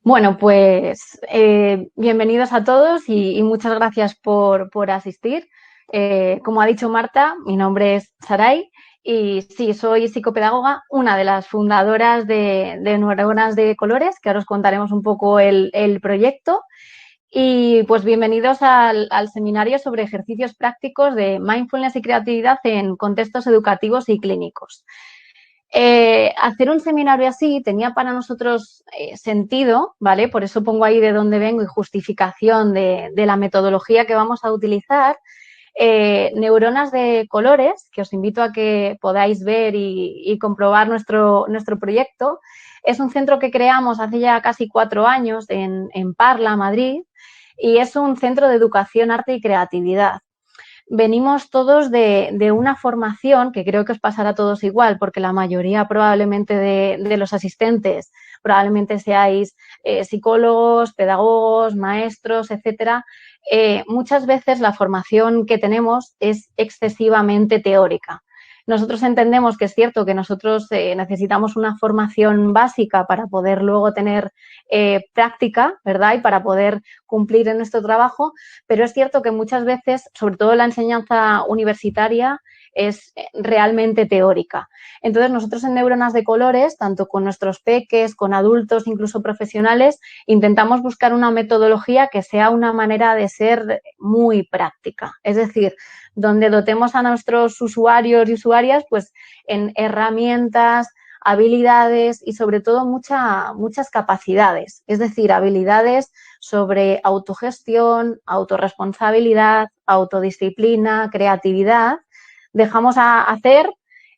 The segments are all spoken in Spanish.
Bueno, pues bienvenidos a todos y muchas gracias por asistir. Como ha dicho Marta, mi nombre es Saray y sí, soy psicopedagoga, una de las fundadoras de Neuronas de Colores, que ahora os contaremos un poco el proyecto. Y pues bienvenidos al seminario sobre ejercicios prácticos de mindfulness y creatividad en contextos educativos y clínicos. Hacer un seminario así tenía para nosotros sentido, ¿vale? Por eso pongo ahí de dónde vengo y justificación de la metodología que vamos a utilizar. Neuronas de Colores, que os invito a que podáis ver y comprobar nuestro proyecto. Es un centro que creamos hace ya casi 4 años en Parla, Madrid, y es un centro de educación, arte y creatividad. Venimos todos de una formación que creo que os pasará a todos igual, porque la mayoría probablemente de los asistentes probablemente seáis psicólogos, pedagogos, maestros, etcétera. Muchas veces la formación que tenemos es excesivamente teórica. Nosotros entendemos que es cierto que nosotros necesitamos una formación básica para poder luego tener práctica, ¿verdad? Y para poder cumplir en nuestro trabajo, pero es cierto que muchas veces, sobre todo la enseñanza universitaria, es realmente teórica. Entonces, nosotros en Neuronas de Colores, tanto con nuestros peques, con adultos, incluso profesionales, intentamos buscar una metodología que sea una manera de ser muy práctica. Es decir, donde dotemos a nuestros usuarios y usuarias pues en herramientas, habilidades y sobre todo muchas capacidades, es decir, habilidades sobre autogestión, autorresponsabilidad, autodisciplina, creatividad. Dejamos a hacer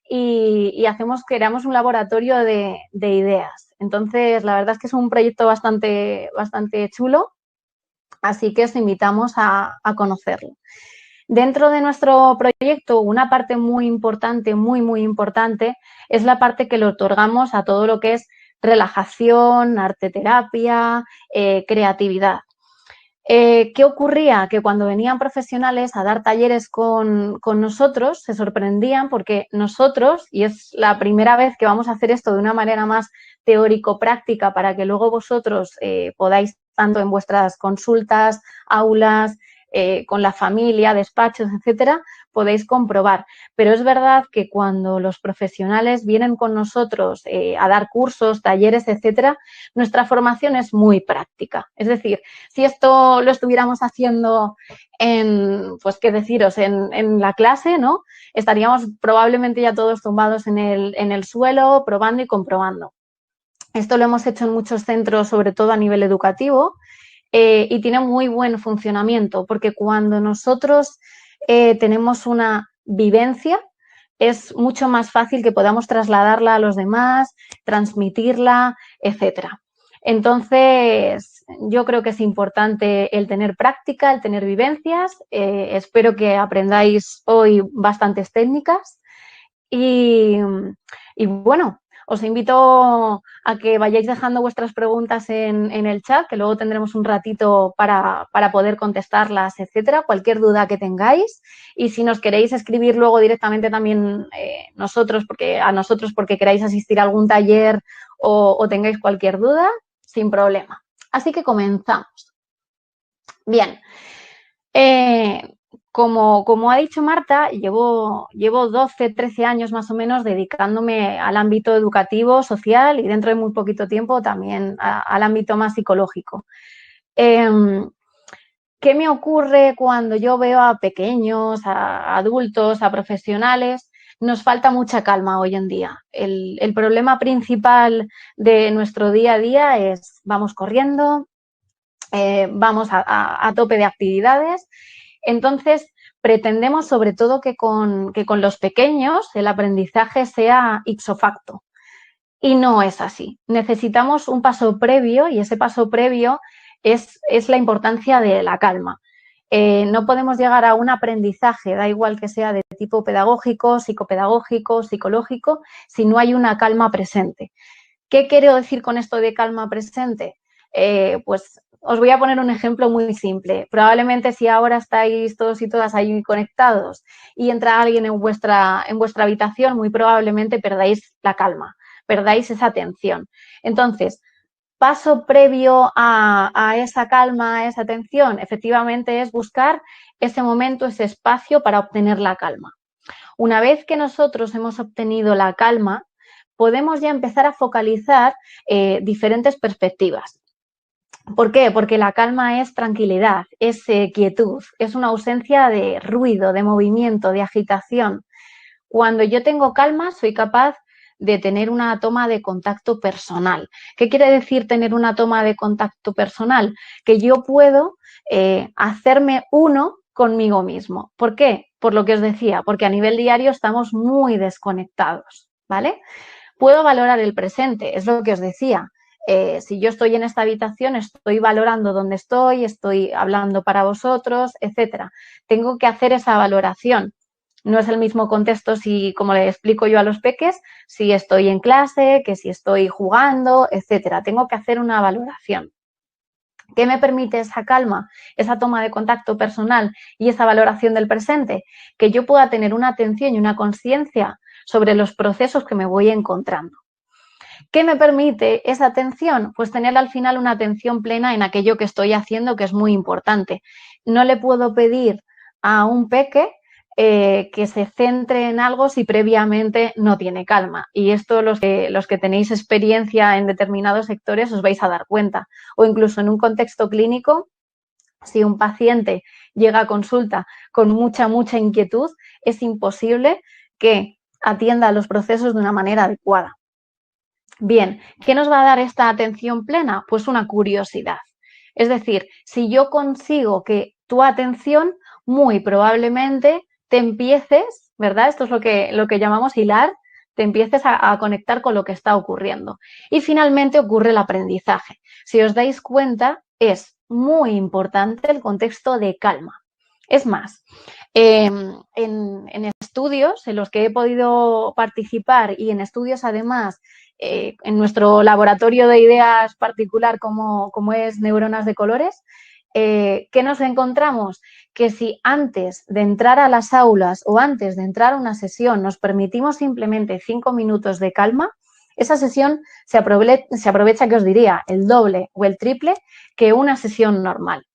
y creamos un laboratorio de ideas. Entonces, la verdad es que es un proyecto bastante chulo, así que os invitamos a conocerlo. Dentro de nuestro proyecto, una parte muy importante, muy importante, es la parte que le otorgamos a todo lo que es relajación, arteterapia, creatividad. ¿Qué ocurría? Que cuando venían profesionales a dar talleres con nosotros, se sorprendían porque nosotros, y es la primera vez que vamos a hacer esto de una manera más teórico-práctica para que luego vosotros podáis, tanto en vuestras consultas, aulas, con la familia, despachos, etcétera, podéis comprobar. Pero es verdad que cuando los profesionales vienen con nosotros a dar cursos, talleres, etcétera, nuestra formación es muy práctica. Es decir, si esto lo estuviéramos haciendo pues qué deciros, en la clase, ¿no? Estaríamos probablemente ya todos tumbados en el suelo, probando y comprobando. Esto lo hemos hecho en muchos centros, sobre todo a nivel educativo, y tiene muy buen funcionamiento, porque cuando nosotros tenemos una vivencia, es mucho más fácil que podamos trasladarla a los demás, transmitirla, etcétera. Entonces, yo creo que es importante el tener práctica, el tener vivencias. Espero que aprendáis hoy bastantes técnicas y bueno, os invito a que vayáis dejando vuestras preguntas en el chat, que luego tendremos un ratito para poder contestarlas, etcétera, cualquier duda que tengáis. Y si nos queréis escribir luego directamente también nosotros porque queráis asistir a algún taller o tengáis cualquier duda, sin problema. Así que comenzamos. Bien. Como ha dicho Marta, llevo 12, 13 años más o menos dedicándome al ámbito educativo, social y dentro de muy poquito tiempo también al ámbito más psicológico. ¿Qué me ocurre cuando yo veo a pequeños, a adultos, a profesionales? Nos falta mucha calma hoy en día. El problema principal de nuestro día a día es vamos corriendo, vamos a tope de actividades. Entonces, pretendemos sobre todo que con los pequeños el aprendizaje sea ipso facto. Y no es así. Necesitamos un paso previo y ese paso previo es la importancia de la calma. No podemos llegar a un aprendizaje, da igual que sea de tipo pedagógico, psicopedagógico, psicológico, si no hay una calma presente. ¿Qué quiero decir con esto de calma presente? Pues os voy a poner un ejemplo muy simple. Probablemente si ahora estáis todos y todas ahí conectados y entra alguien en vuestra habitación, muy probablemente perdáis la calma, perdáis esa atención. Entonces, paso previo a esa calma, a esa atención, efectivamente es buscar ese momento, ese espacio para obtener la calma. Una vez que nosotros hemos obtenido la calma, podemos ya empezar a focalizar diferentes perspectivas. ¿Por qué? Porque la calma es tranquilidad, es quietud, es una ausencia de ruido, de movimiento, de agitación. Cuando yo tengo calma, soy capaz de tener una toma de contacto personal. ¿Qué quiere decir tener una toma de contacto personal? Que yo puedo hacerme uno conmigo mismo. ¿Por qué? Por lo que os decía, porque a nivel diario estamos muy desconectados, ¿vale? Puedo valorar el presente, es lo que os decía. Si yo estoy en esta habitación, estoy valorando dónde estoy hablando para vosotros, etcétera. Tengo que hacer esa valoración. No es el mismo contexto si, como le explico yo a los peques, si estoy en clase, que si estoy jugando, etcétera. Tengo que hacer una valoración. ¿Qué me permite esa calma, esa toma de contacto personal y esa valoración del presente? Que yo pueda tener una atención y una conciencia sobre los procesos que me voy encontrando. ¿Qué me permite esa atención? Pues tener al final una atención plena en aquello que estoy haciendo, que es muy importante. No le puedo pedir a un peque que se centre en algo si previamente no tiene calma. Y esto los que tenéis experiencia en determinados sectores os vais a dar cuenta. O incluso en un contexto clínico, si un paciente llega a consulta con mucha inquietud, es imposible que atienda los procesos de una manera adecuada. Bien, ¿qué nos va a dar esta atención plena? Pues una curiosidad. Es decir, si yo consigo que tu atención, muy probablemente te empieces, ¿verdad? Esto es lo que llamamos hilar, te empieces a conectar con lo que está ocurriendo. Y finalmente ocurre el aprendizaje. Si os dais cuenta, es muy importante el contexto de calma. Es más, en estudios en los que he podido participar y en estudios además en nuestro laboratorio de ideas particular como es Neuronas de Colores, ¿qué nos encontramos? Que si antes de entrar a las aulas o antes de entrar a una sesión nos permitimos simplemente 5 minutos de calma, esa sesión se aprovecha, que os diría, el doble o el triple que una sesión normal.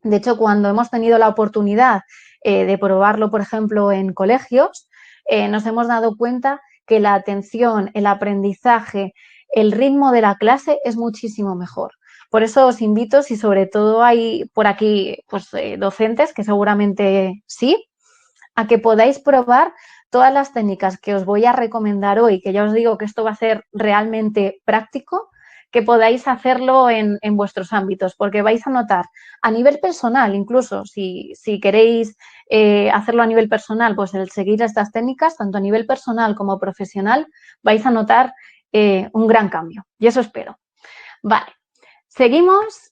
De hecho, cuando hemos tenido la oportunidad de probarlo, por ejemplo, en colegios, nos hemos dado cuenta que la atención, el aprendizaje, el ritmo de la clase es muchísimo mejor. Por eso os invito, si sobre todo hay por aquí pues, docentes, que seguramente sí, a que podáis probar todas las técnicas que os voy a recomendar hoy, que ya os digo que esto va a ser realmente práctico, que podáis hacerlo en vuestros ámbitos, porque vais a notar a nivel personal, incluso si queréis hacerlo a nivel personal, pues el seguir estas técnicas, tanto a nivel personal como profesional, vais a notar un gran cambio. Y eso espero. Vale, seguimos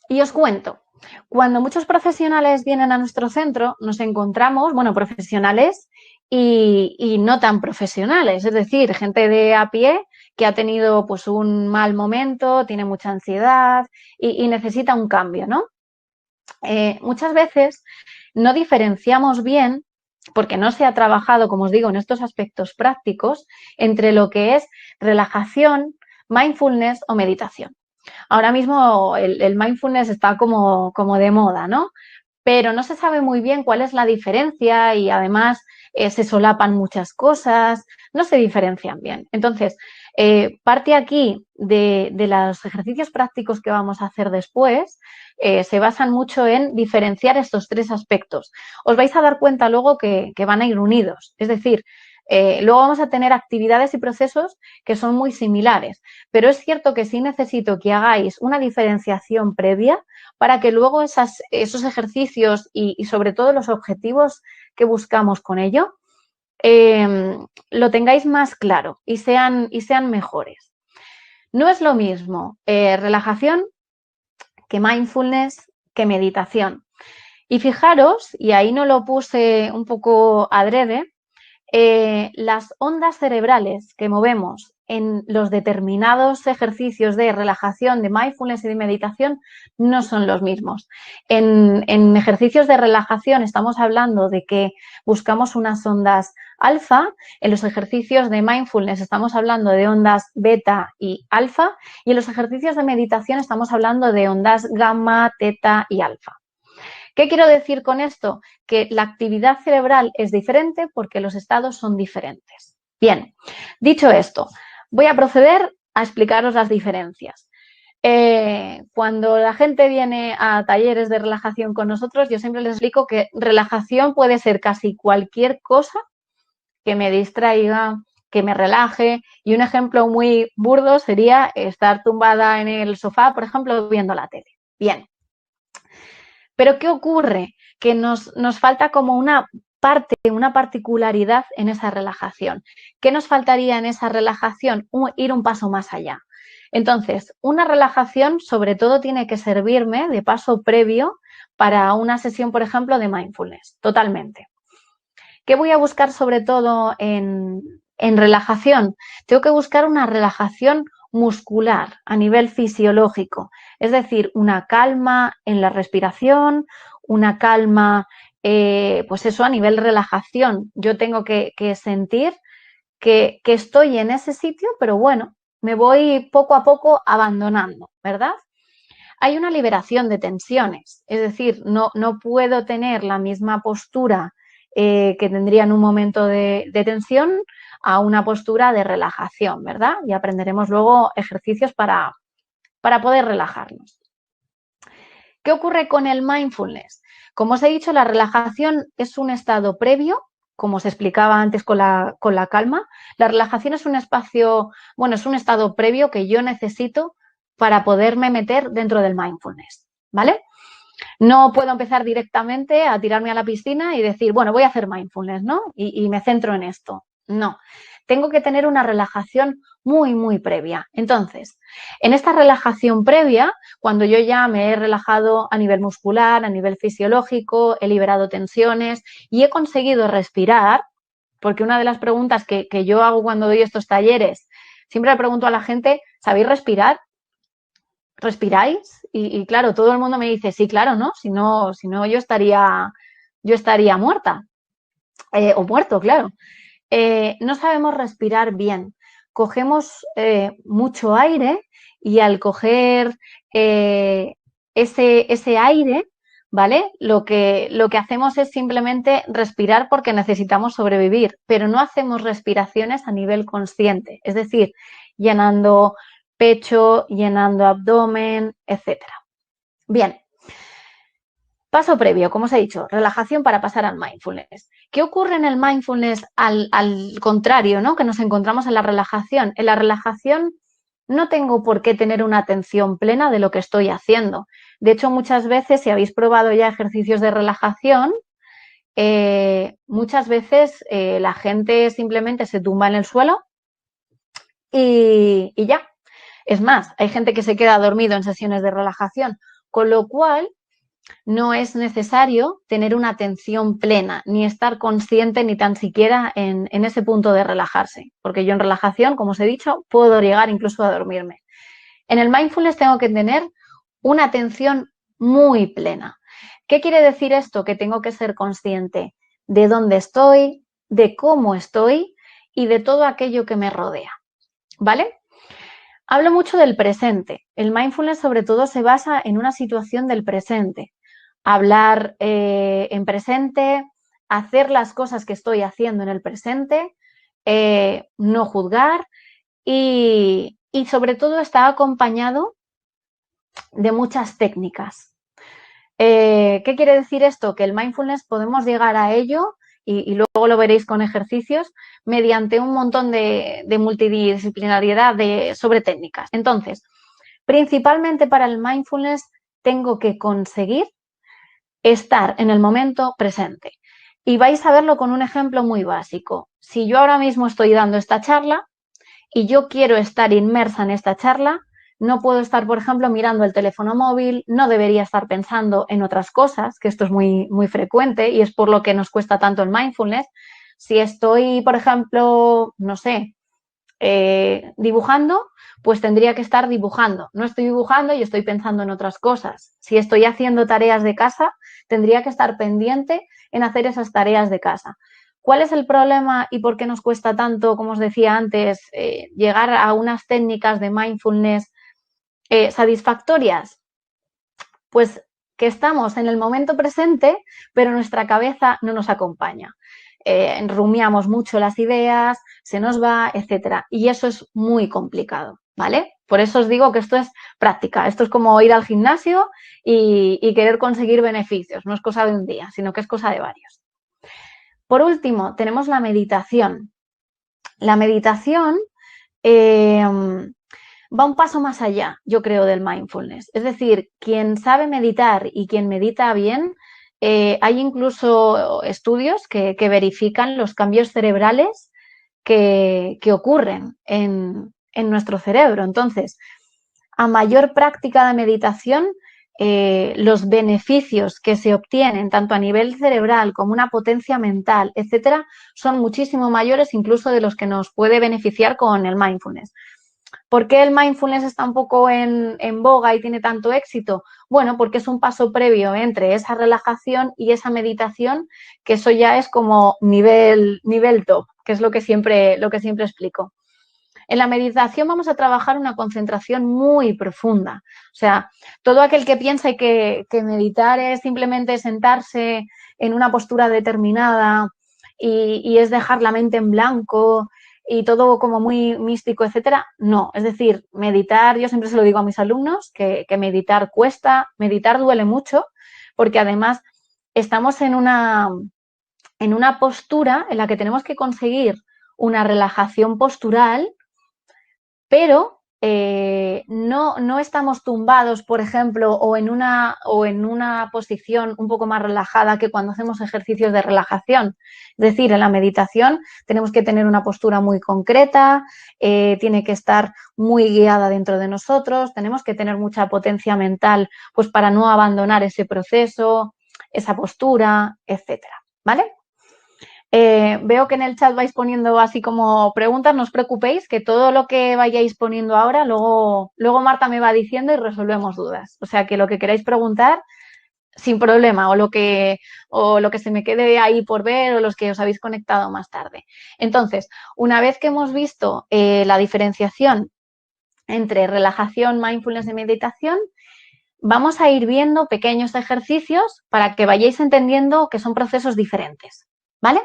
y os cuento. Cuando muchos profesionales vienen a nuestro centro, nos encontramos, bueno, profesionales y no tan profesionales, es decir, gente de a pie que ha tenido pues un mal momento, tiene mucha ansiedad y necesita un cambio, ¿no? Muchas veces no diferenciamos bien, porque no se ha trabajado, como os digo, en estos aspectos prácticos, entre lo que es relajación, mindfulness o meditación. Ahora mismo el mindfulness está como de moda, ¿no? Pero no se sabe muy bien cuál es la diferencia y además se solapan muchas cosas, no se diferencian bien. Entonces, parte aquí de los ejercicios prácticos que vamos a hacer después, se basan mucho en diferenciar estos tres aspectos. Os vais a dar cuenta luego que van a ir unidos, es decir, luego vamos a tener actividades y procesos que son muy similares, pero es cierto que sí necesito que hagáis una diferenciación previa para que luego esos ejercicios y sobre todo los objetivos que buscamos con ello lo tengáis más claro y sean mejores. No es lo mismo relajación que mindfulness, que meditación. Y fijaros, y ahí no lo puse un poco adrede, las ondas cerebrales que movemos en los determinados ejercicios de relajación, de mindfulness y de meditación no son los mismos. En ejercicios de relajación estamos hablando de que buscamos unas ondas alfa, en los ejercicios de mindfulness estamos hablando de ondas beta y alfa, y en los ejercicios de meditación estamos hablando de ondas gamma, teta y alfa. ¿Qué quiero decir con esto? Que la actividad cerebral es diferente porque los estados son diferentes. Bien, dicho esto, voy a proceder a explicaros las diferencias. Cuando la gente viene a talleres de relajación con nosotros, yo siempre les explico que relajación puede ser casi cualquier cosa que me distraiga, que me relaje. Y un ejemplo muy burdo sería estar tumbada en el sofá, por ejemplo, viendo la tele. Bien. Pero ¿qué ocurre? Que nos falta como una parte, una particularidad en esa relajación. ¿Qué nos faltaría en esa relajación? Ir un paso más allá. Entonces, una relajación sobre todo tiene que servirme de paso previo para una sesión, por ejemplo, de mindfulness, totalmente. ¿Qué voy a buscar sobre todo en relajación? Tengo que buscar una relajación muscular a nivel fisiológico, es decir, una calma en la respiración, una calma, pues eso, a nivel relajación. Yo tengo que sentir que estoy en ese sitio, pero bueno, me voy poco a poco abandonando, ¿verdad? Hay una liberación de tensiones, es decir, no puedo tener la misma postura que tendría en un momento de tensión a una postura de relajación, ¿verdad? Y aprenderemos luego ejercicios para poder relajarnos. ¿Qué ocurre con el mindfulness? Como os he dicho, la relajación es un estado previo, como os explicaba antes con la calma. La relajación es un espacio, bueno, es un estado previo que yo necesito para poderme meter dentro del mindfulness, ¿vale? No puedo empezar directamente a tirarme a la piscina y decir, bueno, voy a hacer mindfulness, ¿no? Y me centro en esto. No, tengo que tener una relajación muy, muy previa. Entonces, en esta relajación previa, cuando yo ya me he relajado a nivel muscular, a nivel fisiológico, he liberado tensiones y he conseguido respirar, porque una de las preguntas que yo hago cuando doy estos talleres, siempre le pregunto a la gente, ¿sabéis respirar? ¿Respiráis? Y claro, todo el mundo me dice, sí, claro, ¿no? Si no yo estaría muerta o muerto, claro. No sabemos respirar bien. Cogemos mucho aire y al coger ese aire, ¿vale? Lo que hacemos es simplemente respirar porque necesitamos sobrevivir, pero no hacemos respiraciones a nivel consciente, es decir, llenando pecho, llenando abdomen, etcétera. Bien. Paso previo, como os he dicho, relajación para pasar al mindfulness. ¿Qué ocurre en el mindfulness al contrario, ¿no? Que nos encontramos en la relajación? En la relajación no tengo por qué tener una atención plena de lo que estoy haciendo. De hecho, muchas veces, si habéis probado ya ejercicios de relajación, muchas veces la gente simplemente se tumba en el suelo y ya. Es más, hay gente que se queda dormido en sesiones de relajación, con lo cual no es necesario tener una atención plena, ni estar consciente ni tan siquiera en ese punto de relajarse, porque yo en relajación, como os he dicho, puedo llegar incluso a dormirme. En el mindfulness tengo que tener una atención muy plena. ¿Qué quiere decir esto? Que tengo que ser consciente de dónde estoy, de cómo estoy y de todo aquello que me rodea, ¿vale? Hablo mucho del presente. El mindfulness sobre todo se basa en una situación del presente. Hablar en presente, hacer las cosas que estoy haciendo en el presente, no juzgar y sobre todo está acompañado de muchas técnicas. ¿Qué quiere decir esto? Que el mindfulness podemos llegar a ello y luego lo veréis con ejercicios mediante un montón de multidisciplinariedad sobre técnicas. Entonces, principalmente para el mindfulness tengo que conseguir estar en el momento presente. Y vais a verlo con un ejemplo muy básico. Si yo ahora mismo estoy dando esta charla y yo quiero estar inmersa en esta charla, no puedo estar, por ejemplo, mirando el teléfono móvil, no debería estar pensando en otras cosas, que esto es muy, muy frecuente y es por lo que nos cuesta tanto el mindfulness. Si estoy, por ejemplo, no sé, dibujando, pues tendría que estar dibujando. No estoy dibujando y estoy pensando en otras cosas. Si estoy haciendo tareas de casa, tendría que estar pendiente en hacer esas tareas de casa. ¿Cuál es el problema y por qué nos cuesta tanto, como os decía antes, llegar a unas técnicas de mindfulness satisfactorias? Pues que estamos en el momento presente, pero nuestra cabeza no nos acompaña. Rumiamos mucho las ideas, se nos va, etcétera. Y eso es muy complicado, ¿vale? Por eso os digo que esto es práctica. Esto es como ir al gimnasio y querer conseguir beneficios. No es cosa de un día, sino que es cosa de varios. Por último, tenemos la meditación. La meditación va un paso más allá, yo creo, del mindfulness. Es decir, quien sabe meditar y quien medita bien, hay incluso estudios que verifican los cambios cerebrales que ocurren en nuestro cerebro. Entonces, a mayor práctica de meditación, los beneficios que se obtienen tanto a nivel cerebral como una potencia mental, etcétera, son muchísimo mayores incluso de los que nos puede beneficiar con el mindfulness. ¿Por qué el mindfulness está un poco en boga y tiene tanto éxito? Bueno, porque es un paso previo entre esa relajación y esa meditación, que eso ya es como nivel top, que es lo que siempre explico. En la meditación vamos a trabajar una concentración muy profunda. O sea, todo aquel que piensa que meditar es simplemente sentarse en una postura determinada y es dejar la mente en blanco y todo como muy místico, etcétera, no. Es decir, meditar, yo siempre se lo digo a mis alumnos, que meditar cuesta, meditar duele mucho, porque además estamos en una postura en la que tenemos que conseguir una relajación postural, pero no estamos tumbados, por ejemplo, o en una posición un poco más relajada que cuando hacemos ejercicios de relajación. Es decir, en la meditación tenemos que tener una postura muy concreta, tiene que estar muy guiada dentro de nosotros, tenemos que tener mucha potencia mental, pues para no abandonar ese proceso, esa postura, etcétera, ¿vale? Veo que en el chat vais poniendo así como preguntas, no os preocupéis, que todo lo que vayáis poniendo ahora, luego Marta me va diciendo y resolvemos dudas. O sea, que lo que queráis preguntar, sin problema, o lo que se me quede ahí por ver, o los que os habéis conectado más tarde. Entonces, una vez que hemos visto la diferenciación entre relajación, mindfulness y meditación, vamos a ir viendo pequeños ejercicios para que vayáis entendiendo que son procesos diferentes, ¿vale?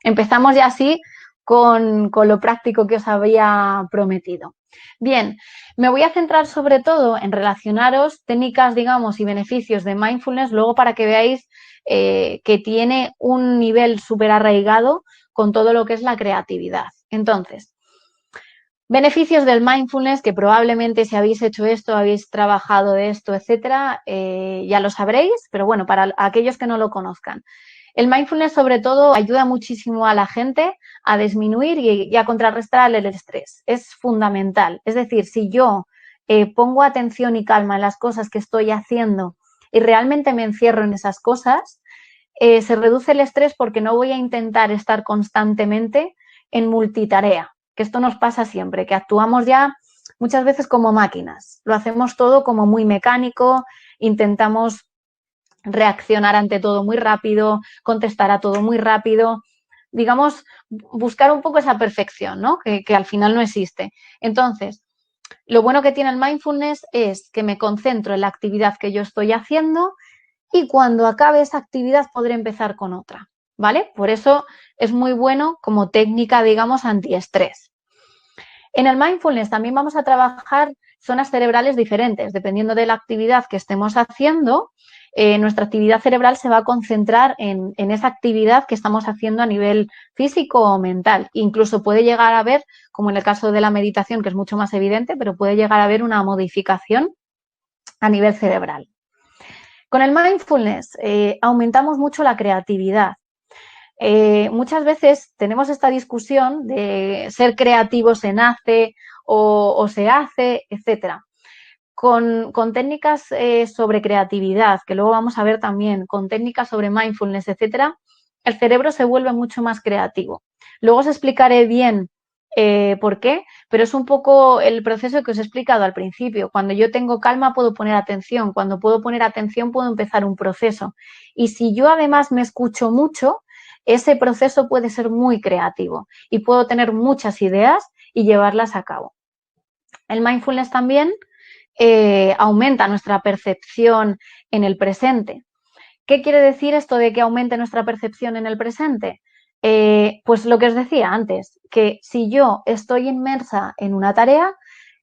Empezamos ya así con lo práctico que os había prometido. Bien, me voy a centrar sobre todo en relacionaros técnicas, digamos, y beneficios de mindfulness, luego para que veáis que tiene un nivel súper arraigado con todo lo que es la creatividad. Entonces, beneficios del mindfulness, que probablemente si habéis hecho esto, habéis trabajado de esto, etcétera, ya lo sabréis, pero bueno, para aquellos que no lo conozcan. El mindfulness, sobre todo, ayuda muchísimo a la gente a disminuir y a contrarrestar el estrés. Es fundamental. Es decir, si yo pongo atención y calma en las cosas que estoy haciendo y realmente me encierro en esas cosas, se reduce el estrés porque no voy a intentar estar constantemente en multitarea, que esto nos pasa siempre, que actuamos ya muchas veces como máquinas. Lo hacemos todo como muy mecánico, intentamos reaccionar ante todo muy rápido, contestar a todo muy rápido, digamos, buscar un poco esa perfección, ¿no? Que al final no existe. Entonces, lo bueno que tiene el mindfulness es que me concentro en la actividad que yo estoy haciendo y cuando acabe esa actividad podré empezar con otra, ¿vale? Por eso es muy bueno como técnica, digamos, antiestrés. En el mindfulness también vamos a trabajar zonas cerebrales diferentes. Dependiendo de la actividad que estemos haciendo, nuestra actividad cerebral se va a concentrar en esa actividad que estamos haciendo a nivel físico o mental. Incluso puede llegar a haber, como en el caso de la meditación, que es mucho más evidente, pero puede llegar a haber una modificación a nivel cerebral. Con el mindfulness aumentamos mucho la creatividad. Muchas veces tenemos esta discusión de ser creativo se nace o se hace, etcétera. Con técnicas sobre creatividad, que luego vamos a ver también, con técnicas sobre mindfulness, etcétera, el cerebro se vuelve mucho más creativo. Luego os explicaré bien por qué, pero es un poco el proceso que os he explicado al principio. Cuando yo tengo calma puedo poner atención, cuando puedo poner atención puedo empezar un proceso. Y si yo además me escucho mucho, ese proceso puede ser muy creativo y puedo tener muchas ideas y llevarlas a cabo. El mindfulness también aumenta nuestra percepción en el presente. ¿Qué quiere decir esto de que aumente nuestra percepción en el presente? Pues lo que os decía antes, que si yo estoy inmersa en una tarea,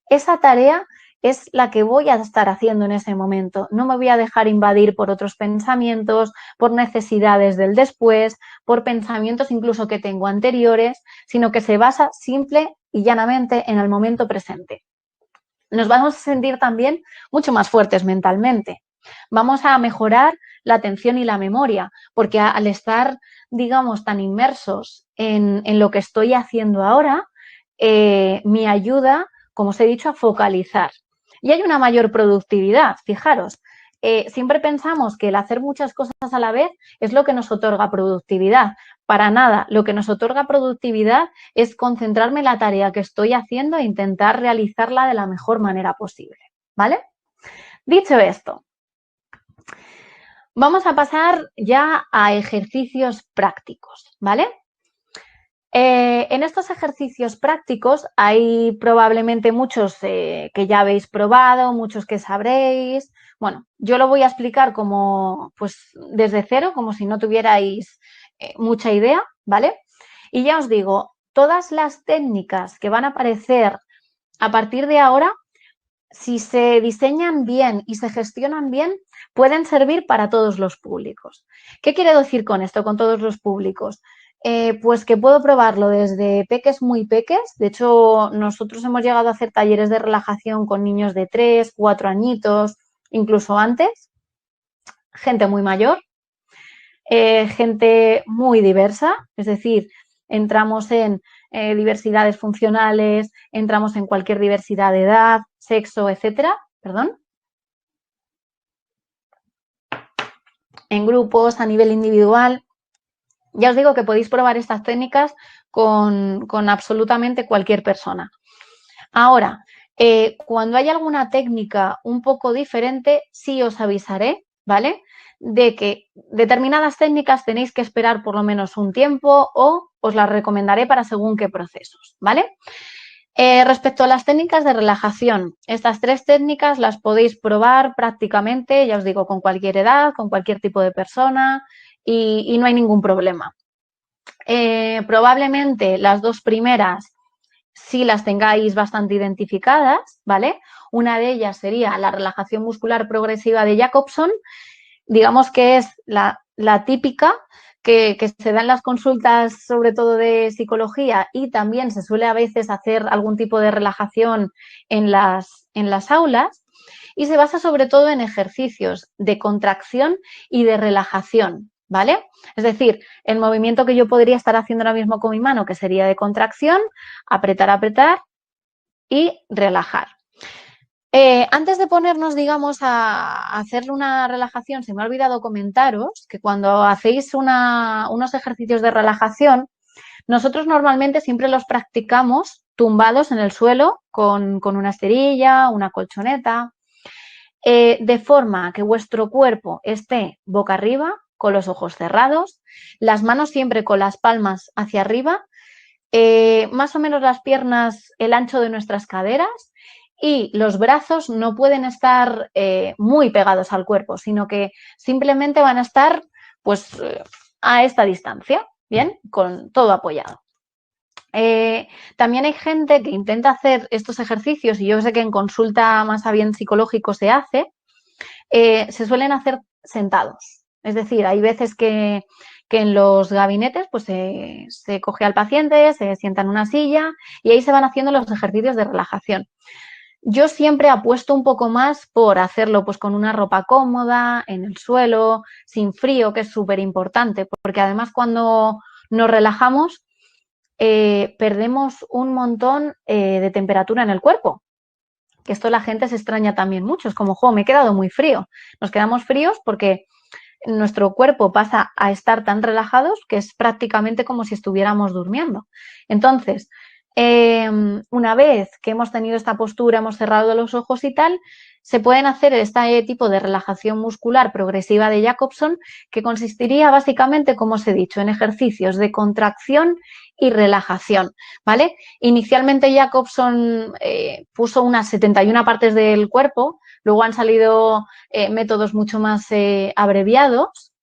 esa tarea es la que voy a estar haciendo en ese momento. No me voy a dejar invadir por otros pensamientos, por necesidades del después, por pensamientos incluso que tengo anteriores, sino que se basa simple y llanamente en el momento presente. Nos vamos a sentir también mucho más fuertes mentalmente. Vamos a mejorar la atención y la memoria, porque al estar, digamos, tan inmersos en lo que estoy haciendo ahora, me ayuda, como os he dicho, a focalizar. Y hay una mayor productividad, fijaros. Siempre pensamos que el hacer muchas cosas a la vez es lo que nos otorga productividad. Para nada, lo que nos otorga productividad es concentrarme en la tarea que estoy haciendo e intentar realizarla de la mejor manera posible, ¿vale? Dicho esto, vamos a pasar ya a ejercicios prácticos, ¿vale? En estos ejercicios prácticos hay probablemente muchos que ya habéis probado, muchos que sabréis. Bueno, yo lo voy a explicar como, pues, desde cero, como si no tuvierais mucha idea, ¿vale? Y ya os digo, todas las técnicas que van a aparecer a partir de ahora, si se diseñan bien y se gestionan bien, pueden servir para todos los públicos. ¿Qué quiere decir con esto, con todos los públicos? Pues que puedo probarlo desde peques muy peques. De hecho, nosotros hemos llegado a hacer talleres de relajación con niños de 3, 4 añitos, incluso antes, gente muy mayor, gente muy diversa, es decir, entramos en diversidades funcionales, entramos en cualquier diversidad de edad, sexo, etcétera, perdón. En grupos, a nivel individual. Ya os digo que podéis probar estas técnicas con absolutamente cualquier persona. Ahora, cuando hay alguna técnica un poco diferente, sí os avisaré, ¿vale? De que determinadas técnicas tenéis que esperar por lo menos un tiempo o os las recomendaré para según qué procesos, ¿vale? Respecto a las técnicas de relajación, estas 3 técnicas las podéis probar prácticamente, ya os digo, con cualquier edad, con cualquier tipo de persona y no hay ningún problema. Probablemente las 2 primeras sí las tengáis bastante identificadas, ¿vale? Una de ellas sería la relajación muscular progresiva de Jacobson, digamos que es la típica que se da en las consultas, sobre todo de psicología, y también se suele a veces hacer algún tipo de relajación en las aulas, y se basa sobre todo en ejercicios de contracción y de relajación, ¿vale? Es decir, el movimiento que yo podría estar haciendo ahora mismo con mi mano, que sería de contracción, apretar, apretar y relajar. Antes de ponernos, digamos, a hacer una relajación, se me ha olvidado comentaros que cuando hacéis unos ejercicios de relajación, nosotros normalmente siempre los practicamos tumbados en el suelo con una esterilla, una colchoneta, de forma que vuestro cuerpo esté boca arriba, con los ojos cerrados, las manos siempre con las palmas hacia arriba, más o menos las piernas el ancho de nuestras caderas y los brazos no pueden estar muy pegados al cuerpo, sino que simplemente van a estar pues a esta distancia, ¿bien? Con todo apoyado. También hay gente que intenta hacer estos ejercicios y yo sé que en consulta más a bien psicológico se hace, se suelen hacer sentados. Es decir, hay veces que en los gabinetes pues se coge al paciente, se sienta en una silla y ahí se van haciendo los ejercicios de relajación. Yo siempre apuesto un poco más por hacerlo pues con una ropa cómoda, en el suelo, sin frío, que es súper importante, porque además cuando nos relajamos perdemos un montón de temperatura en el cuerpo. Que esto la gente se extraña también mucho, es como, me he quedado muy frío. Nos quedamos fríos porque nuestro cuerpo pasa a estar tan relajados que es prácticamente como si estuviéramos durmiendo. Entonces, Una vez que hemos tenido esta postura, hemos cerrado los ojos y tal, se pueden hacer este tipo de relajación muscular progresiva de Jacobson, que consistiría básicamente, como os he dicho, en ejercicios de contracción y relajación, ¿vale? Inicialmente Jacobson puso unas 71 partes del cuerpo, luego han salido métodos mucho más abreviados,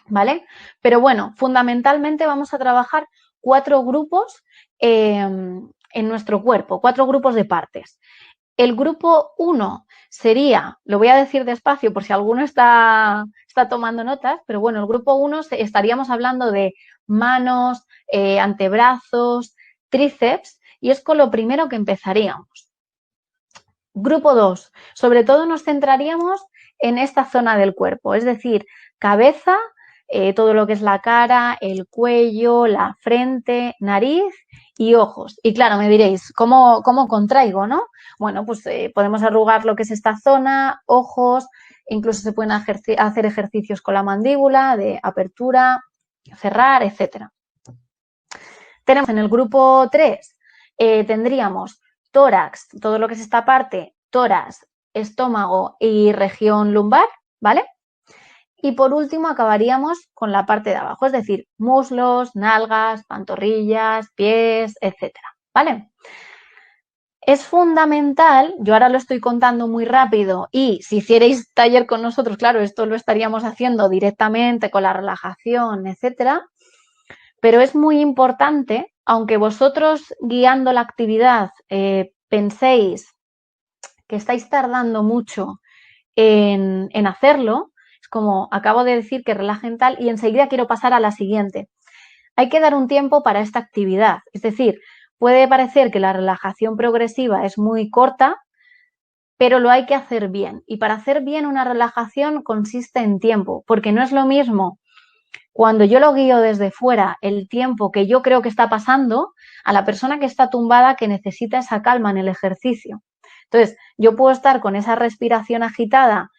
¿vale? Pero bueno, fundamentalmente vamos a trabajar 4 grupos en nuestro cuerpo, 4 grupos de partes. El grupo 1 sería, lo voy a decir despacio por si alguno está tomando notas, pero bueno, el grupo 1 estaríamos hablando de manos, antebrazos, tríceps, y es con lo primero que empezaríamos. Grupo 2, sobre todo nos centraríamos en esta zona del cuerpo, es decir, cabeza, todo lo que es la cara, el cuello, la frente, nariz y ojos. Y claro, me diréis, ¿cómo contraigo, no? Bueno, pues podemos arrugar lo que es esta zona, ojos, incluso se pueden hacer ejercicios con la mandíbula de apertura, cerrar, etcétera. Tenemos en el grupo 3, tendríamos tórax, todo lo que es esta parte, tórax, estómago y región lumbar, ¿vale? Y por último acabaríamos con la parte de abajo, es decir, muslos, nalgas, pantorrillas, pies, etcétera, ¿vale? Es fundamental, yo ahora lo estoy contando muy rápido y si hicierais taller con nosotros, claro, esto lo estaríamos haciendo directamente con la relajación, etcétera, pero es muy importante, aunque vosotros guiando la actividad penséis que estáis tardando mucho en hacerlo, es como acabo de decir que relajen tal y enseguida quiero pasar a la siguiente. Hay que dar un tiempo para esta actividad, es decir, puede parecer que la relajación progresiva es muy corta, pero lo hay que hacer bien. Y para hacer bien una relajación consiste en tiempo, porque no es lo mismo cuando yo lo guío desde fuera el tiempo que yo creo que está pasando a la persona que está tumbada que necesita esa calma en el ejercicio. Entonces, yo puedo estar con esa respiración agitada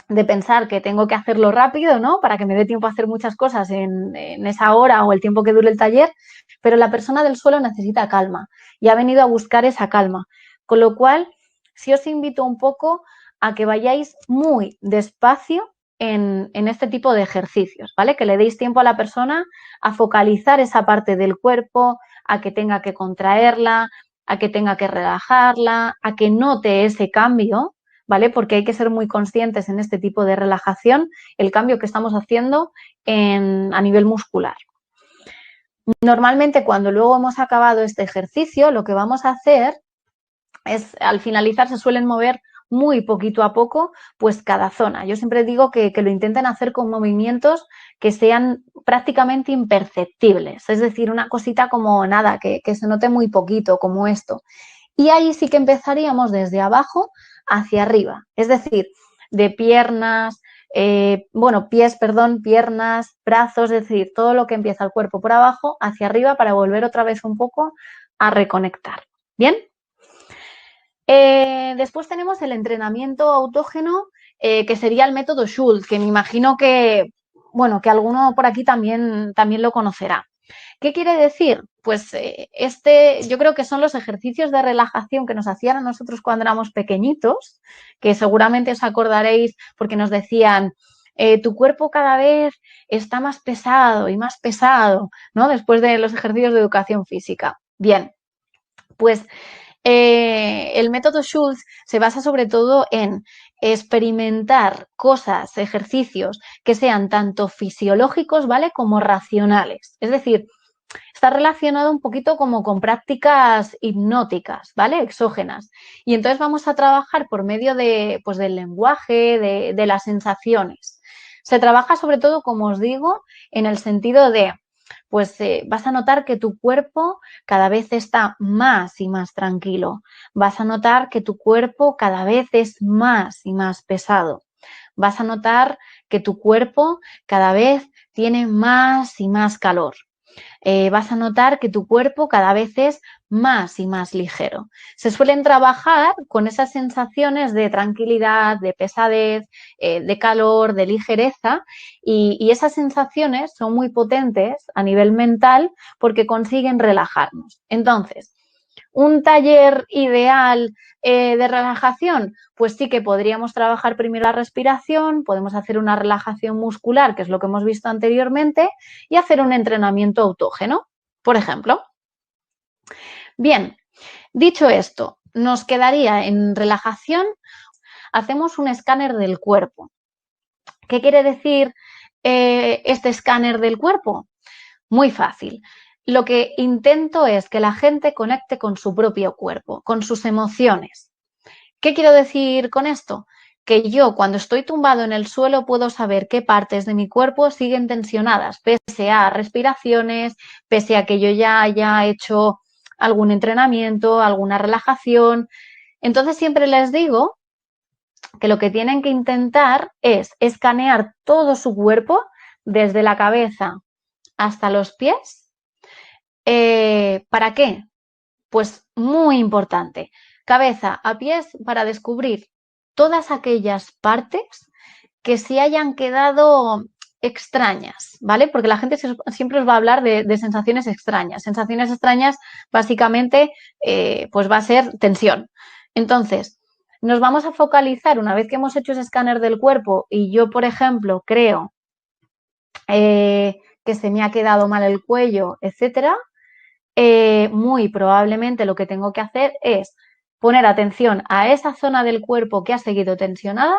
de pensar que tengo que hacerlo rápido, ¿no? Para que me dé tiempo a hacer muchas cosas en esa hora o el tiempo que dure el taller, pero la persona del suelo necesita calma y ha venido a buscar esa calma. Con lo cual, sí os invito un poco a que vayáis muy despacio en este tipo de ejercicios, ¿vale? Que le deis tiempo a la persona a focalizar esa parte del cuerpo, a que tenga que contraerla, a que tenga que relajarla, a que note ese cambio, ¿vale? Porque hay que ser muy conscientes en este tipo de relajación el cambio que estamos haciendo a nivel muscular. Normalmente cuando luego hemos acabado este ejercicio, lo que vamos a hacer es, al finalizar se suelen mover muy poquito a poco, pues cada zona. Yo siempre digo que lo intenten hacer con movimientos que sean prácticamente imperceptibles, es decir, una cosita como nada, que se note muy poquito, como esto. Y ahí sí que empezaríamos desde abajo hacia arriba, es decir, de piernas, piernas, brazos, es decir, todo lo que empieza el cuerpo por abajo hacia arriba para volver otra vez un poco a reconectar. ¿Bien? Después tenemos el entrenamiento autógeno, que sería el método Schultz, que me imagino que, bueno, que alguno por aquí también lo conocerá. ¿Qué quiere decir? Pues yo creo que son los ejercicios de relajación que nos hacían a nosotros cuando éramos pequeñitos, que seguramente os acordaréis porque nos decían, tu cuerpo cada vez está más pesado, ¿no? Después de los ejercicios de educación física. Bien, pues el método Schultz se basa sobre todo en experimentar cosas, ejercicios que sean tanto fisiológicos, ¿vale? Como racionales. Es decir, está relacionado un poquito como con prácticas hipnóticas, ¿vale? Exógenas. Y entonces vamos a trabajar por medio pues, del lenguaje, de las sensaciones. Se trabaja sobre todo, como os digo, en el sentido de, pues vas a notar que tu cuerpo cada vez está más y más tranquilo. Vas a notar que tu cuerpo cada vez es más y más pesado. Vas a notar que tu cuerpo cada vez tiene más y más calor. vas a notar que tu cuerpo cada vez es más y más ligero. Se suelen trabajar con esas sensaciones de tranquilidad, de pesadez, de calor, de ligereza y esas sensaciones son muy potentes a nivel mental porque consiguen relajarnos. Entonces, un taller ideal de relajación, pues sí que podríamos trabajar primero la respiración, podemos hacer una relajación muscular, que es lo que hemos visto anteriormente, y hacer un entrenamiento autógeno, por ejemplo. Bien, dicho esto, nos quedaría en relajación, hacemos un escáner del cuerpo. ¿Qué quiere decir este escáner del cuerpo? Muy fácil. Lo que intento es que la gente conecte con su propio cuerpo, con sus emociones. ¿Qué quiero decir con esto? Que yo cuando estoy tumbado en el suelo puedo saber qué partes de mi cuerpo siguen tensionadas, pese a respiraciones, pese a que yo ya haya hecho algún entrenamiento, alguna relajación. Entonces siempre les digo que lo que tienen que intentar es escanear todo su cuerpo, desde la cabeza hasta los pies. ¿Para qué? Pues muy importante. Cabeza a pies para descubrir todas aquellas partes que se hayan quedado extrañas, ¿vale? Porque la gente siempre os va a hablar de sensaciones extrañas. Sensaciones extrañas, básicamente, pues va a ser tensión. Entonces, nos vamos a focalizar una vez que hemos hecho ese escáner del cuerpo y yo, por ejemplo, creo que se me ha quedado mal el cuello, etcétera, muy probablemente lo que tengo que hacer es poner atención a esa zona del cuerpo que ha seguido tensionada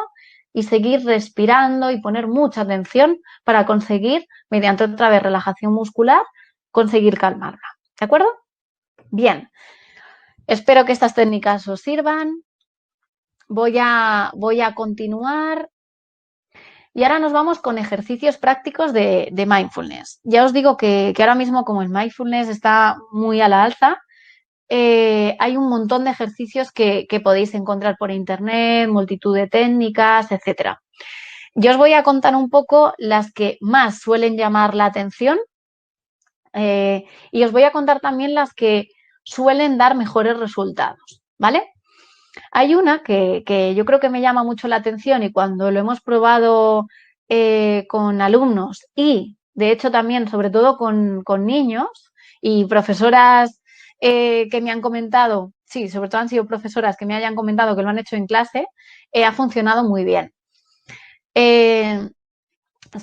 y seguir respirando y poner mucha atención para conseguir, mediante otra vez relajación muscular, conseguir calmarla. ¿De acuerdo? Bien. Espero que estas técnicas os sirvan. Voy a continuar. Y ahora nos vamos con ejercicios prácticos de mindfulness. Ya os digo que ahora mismo como el mindfulness está muy a la alza, hay un montón de ejercicios que podéis encontrar por internet, multitud de técnicas, etcétera. Yo os voy a contar un poco las que más suelen llamar la atención y os voy a contar también las que suelen dar mejores resultados, ¿vale? Hay una que yo creo que me llama mucho la atención y cuando lo hemos probado con alumnos y, de hecho, también, sobre todo con niños y profesoras que me han comentado, sí, sobre todo han sido profesoras que me hayan comentado que lo han hecho en clase, ha funcionado muy bien. Se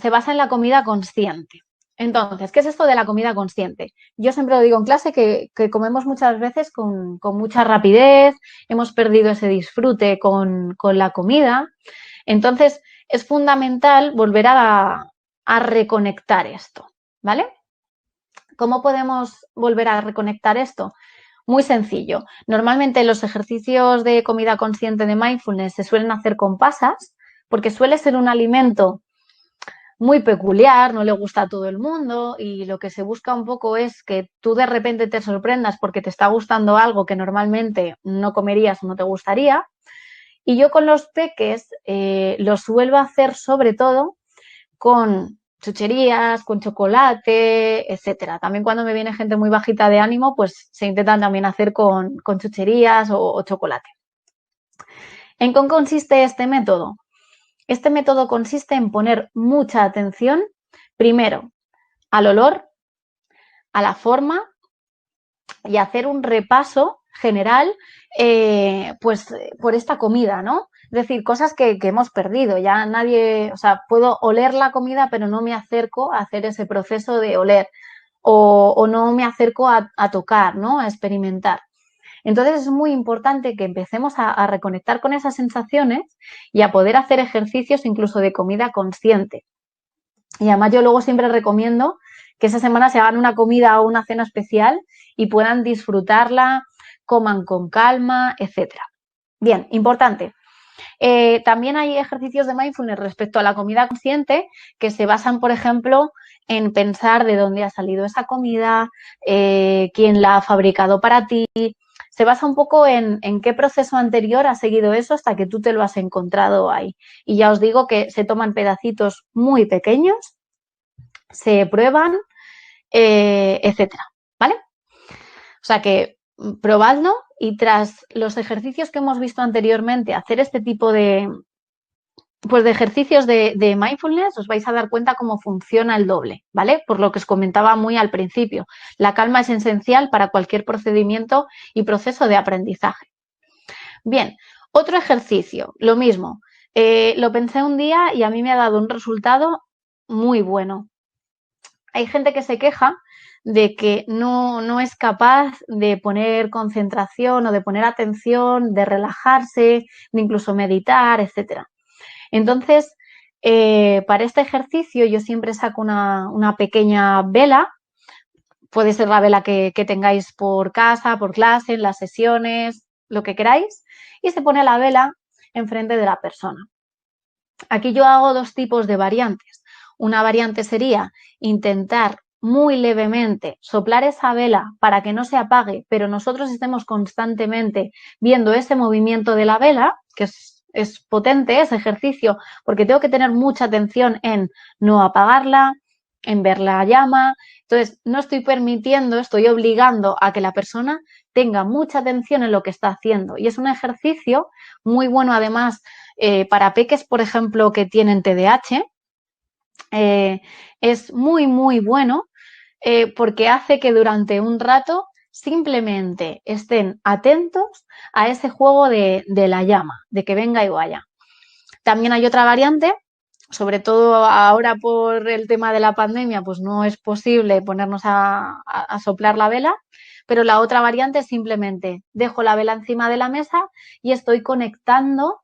basa en la comida consciente. Entonces, ¿qué es esto de la comida consciente? Yo siempre lo digo en clase que comemos muchas veces con mucha rapidez, hemos perdido ese disfrute con la comida. Entonces, es fundamental volver a reconectar esto, ¿vale? ¿Cómo podemos volver a reconectar esto? Muy sencillo. Normalmente los ejercicios de comida consciente de mindfulness se suelen hacer con pasas, porque suele ser un alimento muy peculiar, no le gusta a todo el mundo y lo que se busca un poco es que tú de repente te sorprendas porque te está gustando algo que normalmente no comerías o no te gustaría. Y yo con los peques lo suelo hacer sobre todo con chucherías, con chocolate, etcétera. También cuando me viene gente muy bajita de ánimo, pues se intentan también hacer con chucherías o chocolate. ¿En qué consiste este método? Este método consiste en poner mucha atención, primero, al olor, a la forma y hacer un repaso general pues por esta comida, ¿no? Es decir, cosas que hemos perdido, ya nadie, o sea, puedo oler la comida pero no me acerco a hacer ese proceso de oler o no me acerco a tocar, ¿no? A experimentar. Entonces es muy importante que empecemos a reconectar con esas sensaciones y a poder hacer ejercicios incluso de comida consciente. Y además yo luego siempre recomiendo que esa semana se hagan una comida o una cena especial y puedan disfrutarla, coman con calma, etcétera. Bien, importante. También hay ejercicios de mindfulness respecto a la comida consciente que se basan, por ejemplo, en pensar de dónde ha salido esa comida, quién la ha fabricado para ti. Se basa un poco en qué proceso anterior ha seguido eso hasta que tú te lo has encontrado ahí. Y ya os digo que se toman pedacitos muy pequeños, se prueban etcétera, ¿vale? O sea que probadlo y tras los ejercicios que hemos visto anteriormente, hacer este tipo de ejercicios de mindfulness, os vais a dar cuenta cómo funciona el doble, ¿vale? Por lo que os comentaba muy al principio. La calma es esencial para cualquier procedimiento y proceso de aprendizaje. Bien, otro ejercicio, lo mismo. Lo pensé un día y a mí me ha dado un resultado muy bueno. Hay gente que se queja de que no es capaz de poner concentración o de poner atención, de relajarse, de incluso meditar, etcétera. Entonces, para este ejercicio yo siempre saco una pequeña vela, puede ser la vela que tengáis por casa, por clase, en las sesiones, lo que queráis, y se pone la vela enfrente de la persona. Aquí yo hago dos tipos de variantes. Una variante sería intentar muy levemente soplar esa vela para que no se apague, pero nosotros estemos constantemente viendo ese movimiento de la vela, que es potente ese ejercicio, porque tengo que tener mucha atención en no apagarla, en ver la llama. Entonces, no estoy permitiendo, estoy obligando a que la persona tenga mucha atención en lo que está haciendo. Y es un ejercicio muy bueno, además, para peques, por ejemplo, que tienen TDAH, es muy, muy bueno porque hace que durante un rato simplemente estén atentos a ese juego de la llama, de que venga y vaya. También hay otra variante, sobre todo ahora por el tema de la pandemia, pues no es posible ponernos a soplar la vela, pero la otra variante es simplemente dejo la vela encima de la mesa y estoy conectando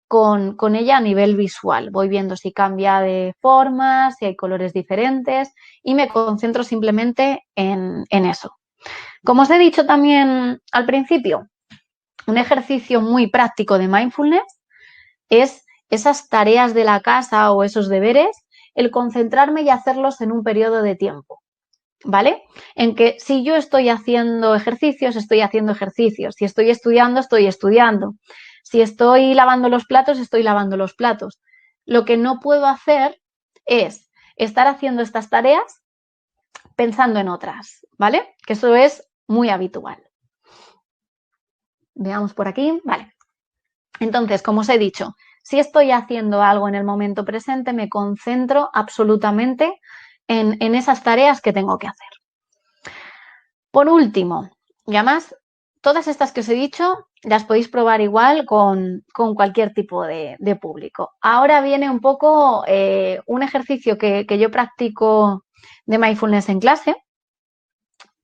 con ella a nivel visual. Voy viendo si cambia de forma, si hay colores diferentes y me concentro simplemente en eso. Como os he dicho también al principio, un ejercicio muy práctico de mindfulness es esas tareas de la casa o esos deberes, el concentrarme y hacerlos en un periodo de tiempo, ¿vale? En que si yo estoy haciendo ejercicios, estoy haciendo ejercicios. Si estoy estudiando, estoy estudiando. Si estoy lavando los platos, estoy lavando los platos. Lo que no puedo hacer es estar haciendo estas tareas pensando en otras, ¿vale? Que eso es muy habitual. Veamos por aquí, vale. Entonces, como os he dicho, si estoy haciendo algo en el momento presente, me concentro absolutamente en esas tareas que tengo que hacer. Por último, y además, todas estas que os he dicho las podéis probar igual con cualquier tipo de público. Ahora viene un poco un ejercicio que yo practico de mindfulness en clase,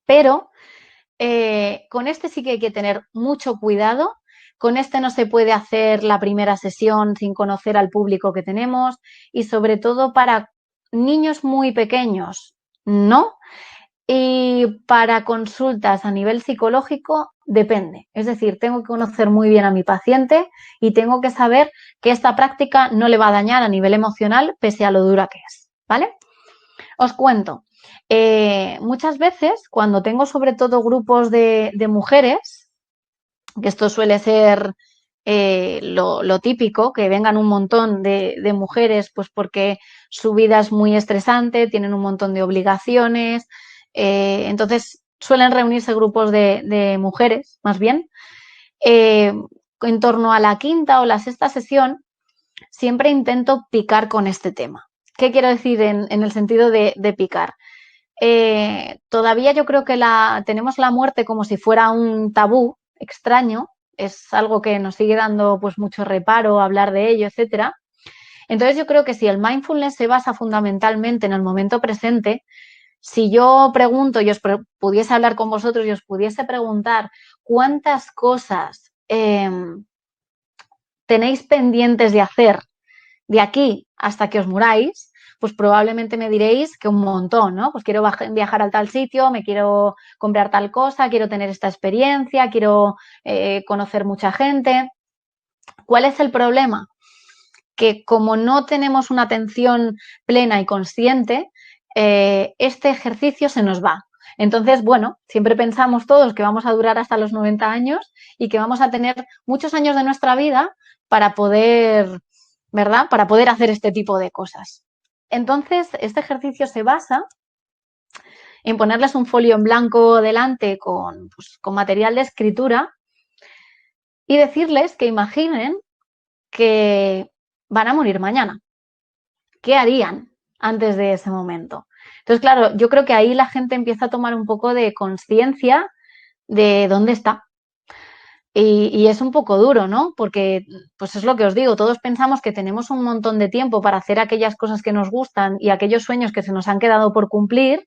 pero con este sí que hay que tener mucho cuidado. Con este no se puede hacer la primera sesión sin conocer al público que tenemos y sobre todo para niños muy pequeños, ¿no? Y para consultas a nivel psicológico depende. Es decir, tengo que conocer muy bien a mi paciente y tengo que saber que esta práctica no le va a dañar a nivel emocional pese a lo dura que es, ¿vale? Os cuento. Muchas veces cuando tengo sobre todo grupos de mujeres, que esto suele ser lo típico, que vengan un montón de mujeres, pues porque su vida es muy estresante, tienen un montón de obligaciones, entonces suelen reunirse grupos de mujeres, más bien. En torno a la quinta o la sexta sesión, siempre intento picar con este tema. ¿Qué quiero decir en el sentido de picar? Todavía yo creo que tenemos la muerte como si fuera un tabú extraño, es algo que nos sigue dando pues mucho reparo hablar de ello, etcétera. Entonces yo creo que si el mindfulness se basa fundamentalmente en el momento presente, si yo pregunto y os pudiese hablar con vosotros y os pudiese preguntar cuántas cosas tenéis pendientes de hacer de aquí hasta que os muráis, pues probablemente me diréis que un montón, ¿no? Pues quiero viajar a tal sitio, me quiero comprar tal cosa, quiero tener esta experiencia, quiero conocer mucha gente. ¿Cuál es el problema? Que como no tenemos una atención plena y consciente, este ejercicio se nos va. Entonces, bueno, siempre pensamos todos que vamos a durar hasta los 90 años y que vamos a tener muchos años de nuestra vida para poder, ¿verdad? Para poder hacer este tipo de cosas. Entonces, este ejercicio se basa en ponerles un folio en blanco delante pues, con material de escritura y decirles que imaginen que van a morir mañana. ¿Qué harían antes de ese momento? Entonces, claro, yo creo que ahí la gente empieza a tomar un poco de conciencia de dónde está. Y es un poco duro, ¿no? Porque, pues es lo que os digo, todos pensamos que tenemos un montón de tiempo para hacer aquellas cosas que nos gustan y aquellos sueños que se nos han quedado por cumplir,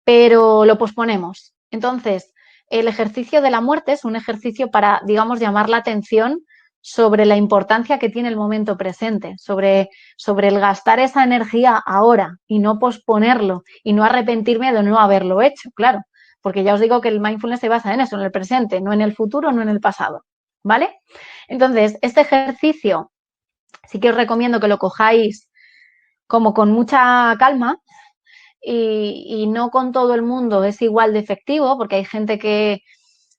pero lo posponemos. Entonces, el ejercicio de la muerte es un ejercicio para, digamos, llamar la atención sobre la importancia que tiene el momento presente, sobre el gastar esa energía ahora y no posponerlo y no arrepentirme de no haberlo hecho, claro, porque ya os digo que el mindfulness se basa en eso, en el presente, no en el futuro, no en el pasado, ¿vale? Entonces, este ejercicio sí que os recomiendo que lo cojáis como con mucha calma, y no con todo el mundo es igual de efectivo, porque hay gente que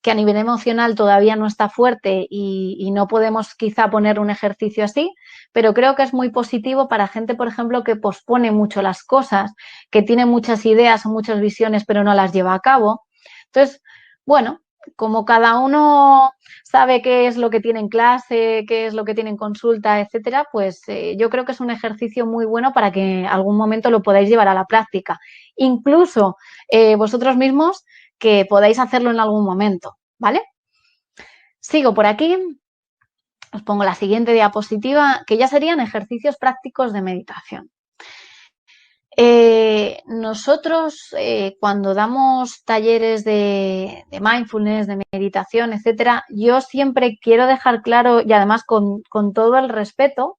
a nivel emocional todavía no está fuerte y no podemos quizá poner un ejercicio así, pero creo que es muy positivo para gente, por ejemplo, que pospone mucho las cosas, que tiene muchas ideas o muchas visiones, pero no las lleva a cabo. Entonces, bueno, como cada uno sabe qué es lo que tiene en clase, qué es lo que tiene en consulta, etcétera, pues yo creo que es un ejercicio muy bueno para que algún momento lo podáis llevar a la práctica. Incluso vosotros mismos que podáis hacerlo en algún momento, ¿vale? Sigo por aquí, os pongo la siguiente diapositiva, que ya serían ejercicios prácticos de meditación. Nosotros cuando damos talleres de mindfulness, de meditación, etcétera, yo siempre quiero dejar claro, y además con todo el respeto,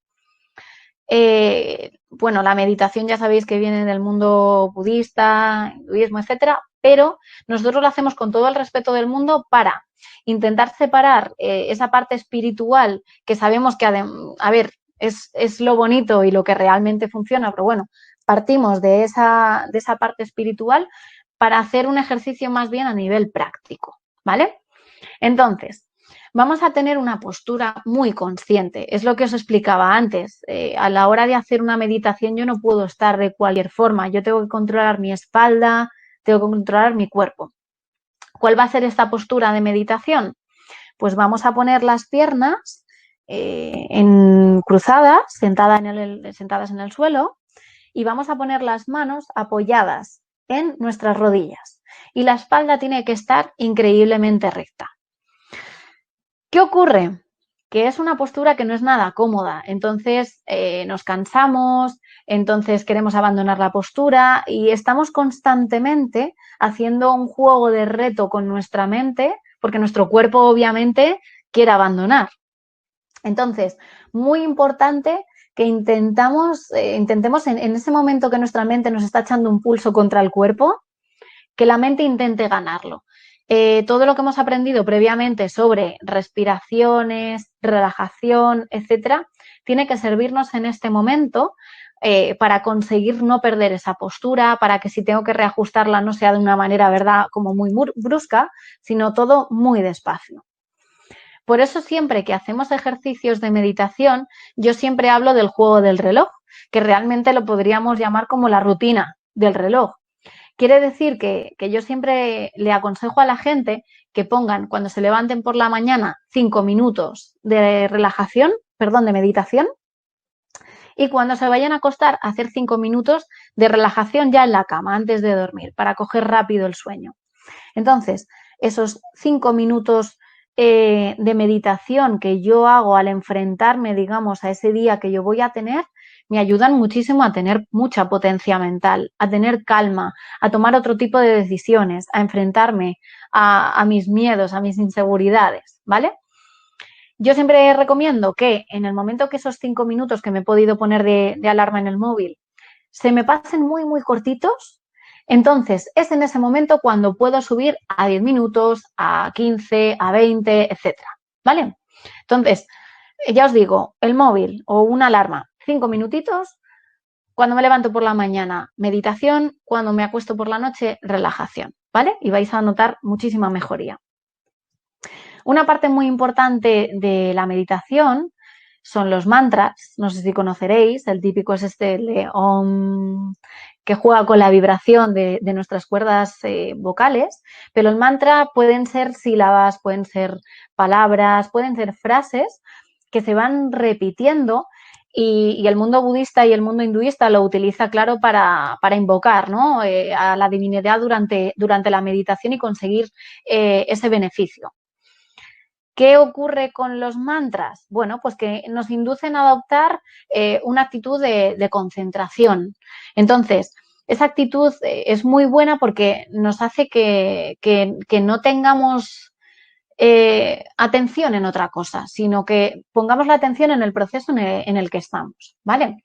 bueno, la meditación ya sabéis que viene del mundo budista, hinduismo, etcétera, pero nosotros lo hacemos con todo el respeto del mundo para intentar separar esa parte espiritual que sabemos que, a ver, es lo bonito y lo que realmente funciona, pero bueno, partimos de esa parte espiritual para hacer un ejercicio más bien a nivel práctico, ¿vale? Entonces, vamos a tener una postura muy consciente. Es lo que os explicaba antes. A la hora de hacer una meditación yo no puedo estar de cualquier forma. Yo tengo que controlar mi espalda, tengo que controlar mi cuerpo. ¿Cuál va a ser esta postura de meditación? Pues vamos a poner las piernas cruzadas, sentadas en el suelo, y vamos a poner las manos apoyadas en nuestras rodillas. Y la espalda tiene que estar increíblemente recta. ¿Qué ocurre? Que es una postura que no es nada cómoda, entonces nos cansamos, entonces queremos abandonar la postura y estamos constantemente haciendo un juego de reto con nuestra mente, porque nuestro cuerpo obviamente quiere abandonar. Entonces, muy importante que intentemos en ese momento que nuestra mente nos está echando un pulso contra el cuerpo, que la mente intente ganarlo. Todo lo que hemos aprendido previamente sobre respiraciones, relajación, etcétera, tiene que servirnos en este momento para conseguir no perder esa postura, para que si tengo que reajustarla no sea de una manera, ¿verdad?, como muy brusca, sino todo muy despacio. Por eso siempre que hacemos ejercicios de meditación, yo siempre hablo del juego del reloj, que realmente lo podríamos llamar como la rutina del reloj. Quiere decir que yo siempre le aconsejo a la gente que pongan, cuando se levanten por la mañana, 5 minutos de relajación, perdón, de meditación, y cuando se vayan a acostar, hacer 5 minutos de relajación ya en la cama, antes de dormir, para coger rápido el sueño. Entonces, esos 5 minutos de meditación que yo hago al enfrentarme, digamos, a ese día que yo voy a tener, me ayudan muchísimo a tener mucha potencia mental, a tener calma, a tomar otro tipo de decisiones, a enfrentarme a mis miedos, a mis inseguridades, ¿vale? Yo siempre recomiendo que en el momento que esos 5 minutos que me he podido poner de alarma en el móvil se me pasen muy, muy cortitos, entonces es en ese momento cuando puedo subir a 10 minutos, a 15, a 20, etcétera, ¿vale? Entonces, ya os digo, el móvil o una alarma, 5 minutitos, cuando me levanto por la mañana, meditación, cuando me acuesto por la noche, relajación, ¿vale? Y vais a notar muchísima mejoría. Una parte muy importante de la meditación son los mantras, no sé si conoceréis, el típico es este de Om, que juega con la vibración de nuestras cuerdas vocales, pero el mantra pueden ser sílabas, pueden ser palabras, pueden ser frases que se van repitiendo y el mundo budista y el mundo hinduista lo utiliza, claro, para invocar, ¿no? A la divinidad durante la meditación y conseguir ese beneficio. ¿Qué ocurre con los mantras? Bueno, pues que nos inducen a adoptar una actitud de concentración. Entonces, esa actitud es muy buena porque nos hace que no tengamos atención en otra cosa, sino que pongamos la atención en el proceso en el que estamos, ¿vale?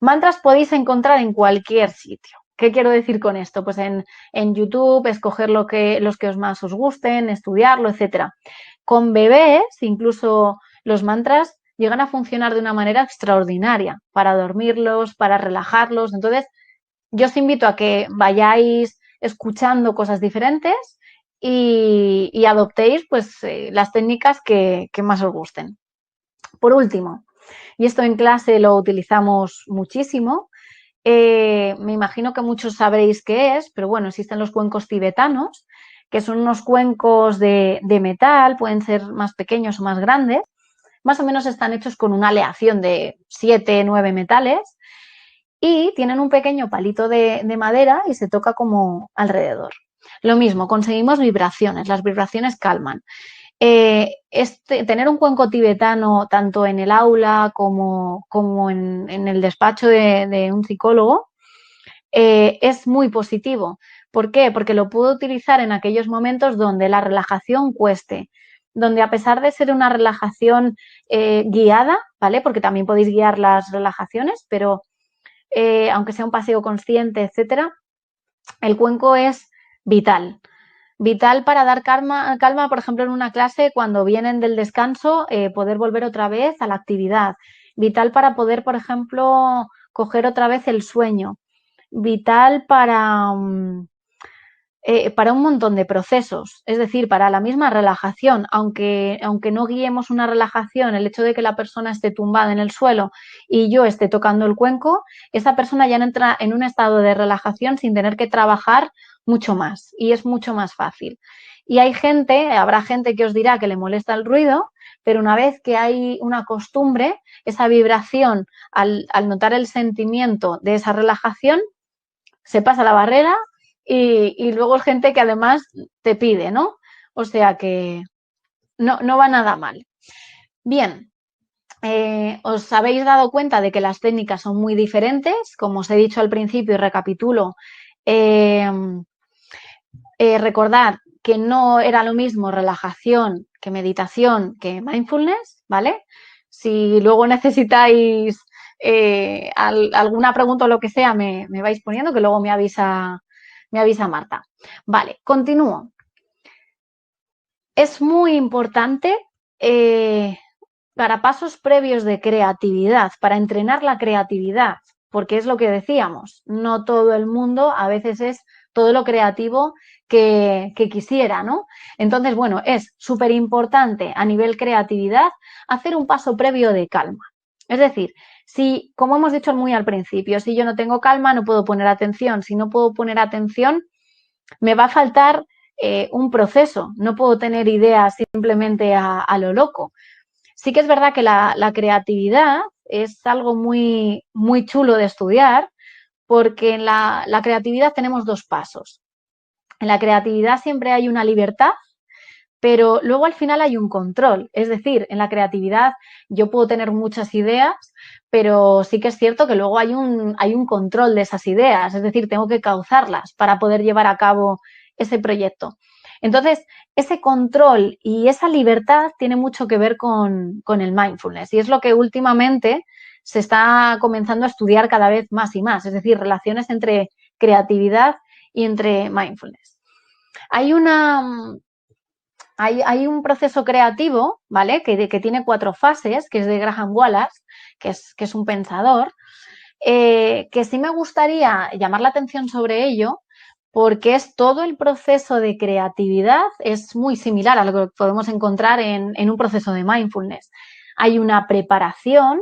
Mantras podéis encontrar en cualquier sitio. ¿Qué quiero decir con esto? Pues en YouTube, escoger los que más os gusten, estudiarlo, etcétera. Con bebés, incluso los mantras llegan a funcionar de una manera extraordinaria para dormirlos, para relajarlos. Entonces, yo os invito a que vayáis escuchando cosas diferentes y adoptéis pues, las técnicas que más os gusten. Por último, y esto en clase lo utilizamos muchísimo, me imagino que muchos sabréis qué es, pero bueno, existen los cuencos tibetanos, que son unos cuencos de metal, pueden ser más pequeños o más grandes, más o menos están hechos con una aleación de 7, 9 metales y tienen un pequeño palito de madera y se toca como alrededor. Lo mismo, conseguimos vibraciones, las vibraciones calman. Tener un cuenco tibetano tanto en el aula como en el despacho de un psicólogo es muy positivo. ¿Por qué? Porque lo puedo utilizar en aquellos momentos donde la relajación cueste, donde a pesar de ser una relajación guiada, ¿vale? Porque también podéis guiar las relajaciones, pero aunque sea un paseo consciente, etcétera, el cuenco es vital. Vital para dar calma, por ejemplo, en una clase, cuando vienen del descanso, poder volver otra vez a la actividad. Vital para poder, por ejemplo, coger otra vez el sueño. Vital para un montón de procesos, es decir, para la misma relajación, aunque no guiemos una relajación, el hecho de que la persona esté tumbada en el suelo y yo esté tocando el cuenco, esa persona ya entra en un estado de relajación sin tener que trabajar mucho más y es mucho más fácil. Y habrá gente que os dirá que le molesta el ruido, pero una vez que hay una costumbre, esa vibración, al notar el sentimiento de esa relajación, se pasa la barrera y luego es gente que además te pide, ¿no? O sea que no va nada mal. Bien, os habéis dado cuenta de que las técnicas son muy diferentes, como os he dicho al principio y recapitulo. Recordad que no era lo mismo relajación que meditación que mindfulness, ¿vale? Si luego necesitáis alguna pregunta o lo que sea, me vais poniendo, que luego me avisa Marta. Vale, continúo. Es muy importante para pasos previos de creatividad, para entrenar la creatividad, porque es lo que decíamos, no todo el mundo a veces es todo lo creativo que quisiera, ¿no? Entonces, bueno, es súper importante a nivel creatividad hacer un paso previo de calma. Es decir, si, como hemos dicho muy al principio, si yo no tengo calma, no puedo poner atención. Si no puedo poner atención, me va a faltar un proceso. No puedo tener ideas simplemente a lo loco. Sí que es verdad que la creatividad es algo muy, muy chulo de estudiar, porque en la creatividad tenemos dos pasos. En la creatividad siempre hay una libertad, pero luego al final hay un control. Es decir, en la creatividad yo puedo tener muchas ideas, pero sí que es cierto que luego hay un control de esas ideas. Es decir, tengo que cauzarlas para poder llevar a cabo ese proyecto. Entonces, ese control y esa libertad tiene mucho que ver con el mindfulness y es lo que últimamente se está comenzando a estudiar cada vez más y más, es decir, relaciones entre creatividad y entre mindfulness. Hay un proceso creativo, ¿vale? Que tiene 4 fases, que es de Graham Wallace, que es un pensador, que sí me gustaría llamar la atención sobre ello, porque es todo el proceso de creatividad, es muy similar a lo que podemos encontrar en un proceso de mindfulness. Hay una preparación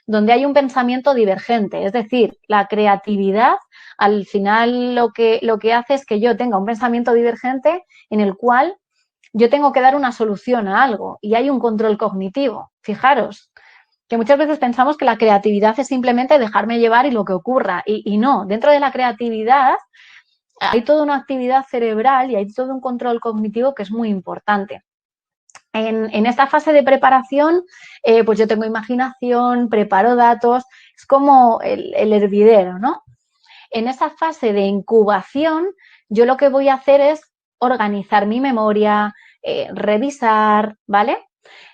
donde hay un pensamiento divergente. Es decir, la creatividad al final lo que hace es que yo tenga un pensamiento divergente en el cual yo tengo que dar una solución a algo y hay un control cognitivo. Fijaros que muchas veces pensamos que la creatividad es simplemente dejarme llevar y lo que ocurra. Y no, dentro de la creatividad hay toda una actividad cerebral y hay todo un control cognitivo que es muy importante. En esta fase de preparación, pues yo tengo imaginación, preparo datos, es como el hervidero, ¿no? En esa fase de incubación, yo lo que voy a hacer es organizar mi memoria, revisar, ¿vale?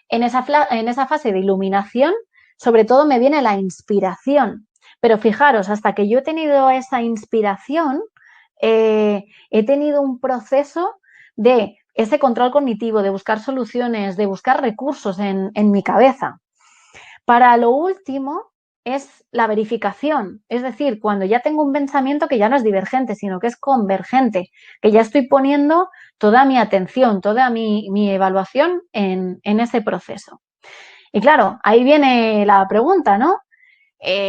En esa fase de iluminación, sobre todo me viene la inspiración. Pero fijaros, hasta que yo he tenido esa inspiración, he tenido un proceso de ese control cognitivo, de buscar soluciones, de buscar recursos en mi cabeza. Para lo último es la verificación, es decir, cuando ya tengo un pensamiento que ya no es divergente, sino que es convergente, que ya estoy poniendo toda mi atención, toda mi evaluación en ese proceso. Y claro, ahí viene la pregunta, ¿no?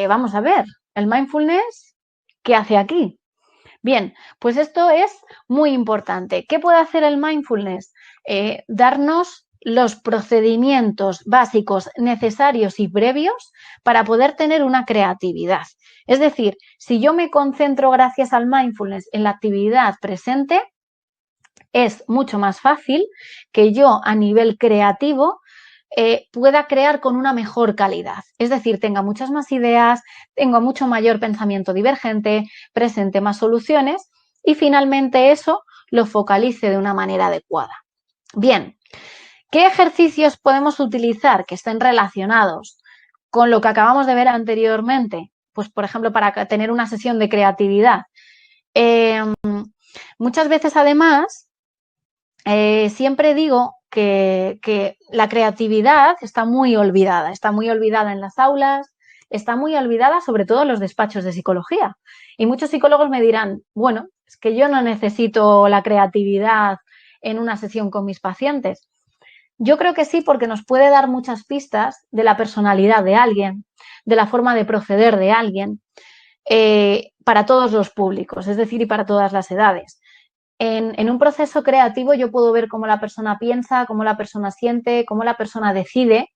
Vamos a ver, el mindfulness, ¿qué hace aquí? Bien, pues esto es muy importante. ¿Qué puede hacer el mindfulness? Darnos los procedimientos básicos necesarios y previos para poder tener una creatividad. Es decir, si yo me concentro gracias al mindfulness en la actividad presente, es mucho más fácil que yo a nivel creativo pueda crear con una mejor calidad. Es decir, tenga muchas más ideas, tenga mucho mayor pensamiento divergente, presente más soluciones y finalmente eso lo focalice de una manera adecuada. Bien, ¿qué ejercicios podemos utilizar que estén relacionados con lo que acabamos de ver anteriormente? Pues, por ejemplo, para tener una sesión de creatividad. Muchas veces, además, siempre digo que la creatividad está muy olvidada en las aulas, está muy olvidada sobre todo en los despachos de psicología. Y muchos psicólogos me dirán, bueno, es que yo no necesito la creatividad en una sesión con mis pacientes. Yo creo que sí, porque nos puede dar muchas pistas de la personalidad de alguien, de la forma de proceder de alguien, para todos los públicos, es decir, y para todas las edades. En un proceso creativo yo puedo ver cómo la persona piensa, cómo la persona siente, cómo la persona decide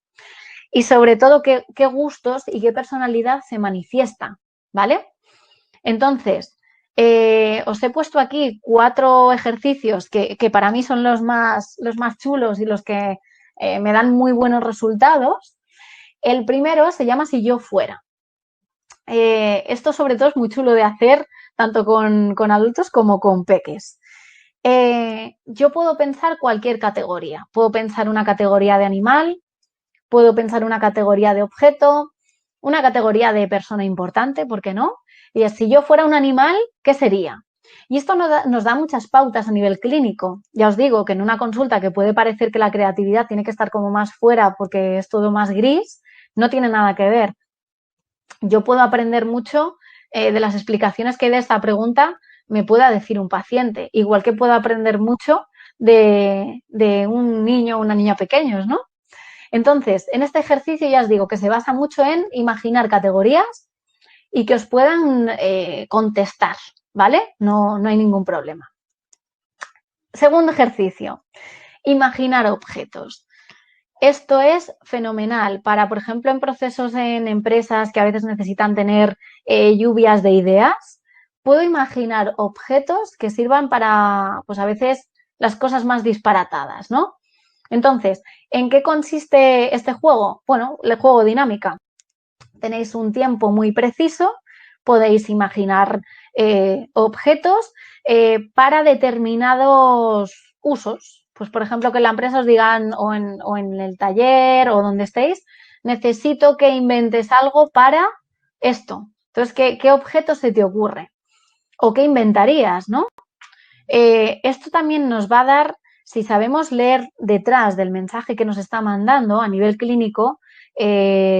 y sobre todo qué gustos y qué personalidad se manifiesta, ¿vale? Entonces, os he puesto aquí 4 ejercicios que para mí son los más chulos y los que me dan muy buenos resultados. El primero se llama Si yo fuera. Esto sobre todo es muy chulo de hacer tanto con adultos como con peques. Yo puedo pensar cualquier categoría. Puedo pensar una categoría de animal, puedo pensar una categoría de objeto, una categoría de persona importante, ¿por qué no? Y si yo fuera un animal, ¿qué sería? Y esto nos da muchas pautas a nivel clínico. Ya os digo que en una consulta que puede parecer que la creatividad tiene que estar como más fuera porque es todo más gris, no tiene nada que ver. Yo puedo aprender mucho de las explicaciones que de esta pregunta me pueda decir un paciente, igual que puedo aprender mucho de un niño o una niña pequeños, ¿no? Entonces, en este ejercicio ya os digo que se basa mucho en imaginar categorías y que os puedan contestar, ¿vale? No hay ningún problema. Segundo ejercicio, imaginar objetos. Esto es fenomenal para, por ejemplo, en procesos en empresas que a veces necesitan tener lluvias de ideas. Puedo imaginar objetos que sirvan para, pues a veces, las cosas más disparatadas, ¿no? Entonces, ¿en qué consiste este juego? Bueno, el juego dinámica. Tenéis un tiempo muy preciso, podéis imaginar objetos para determinados usos. Pues, por ejemplo, que en la empresa os digan o en el taller o donde estéis, necesito que inventes algo para esto. Entonces, ¿qué objeto se te ocurre? ¿O qué inventarías, no? Esto también nos va a dar, si sabemos leer detrás del mensaje que nos está mandando a nivel clínico,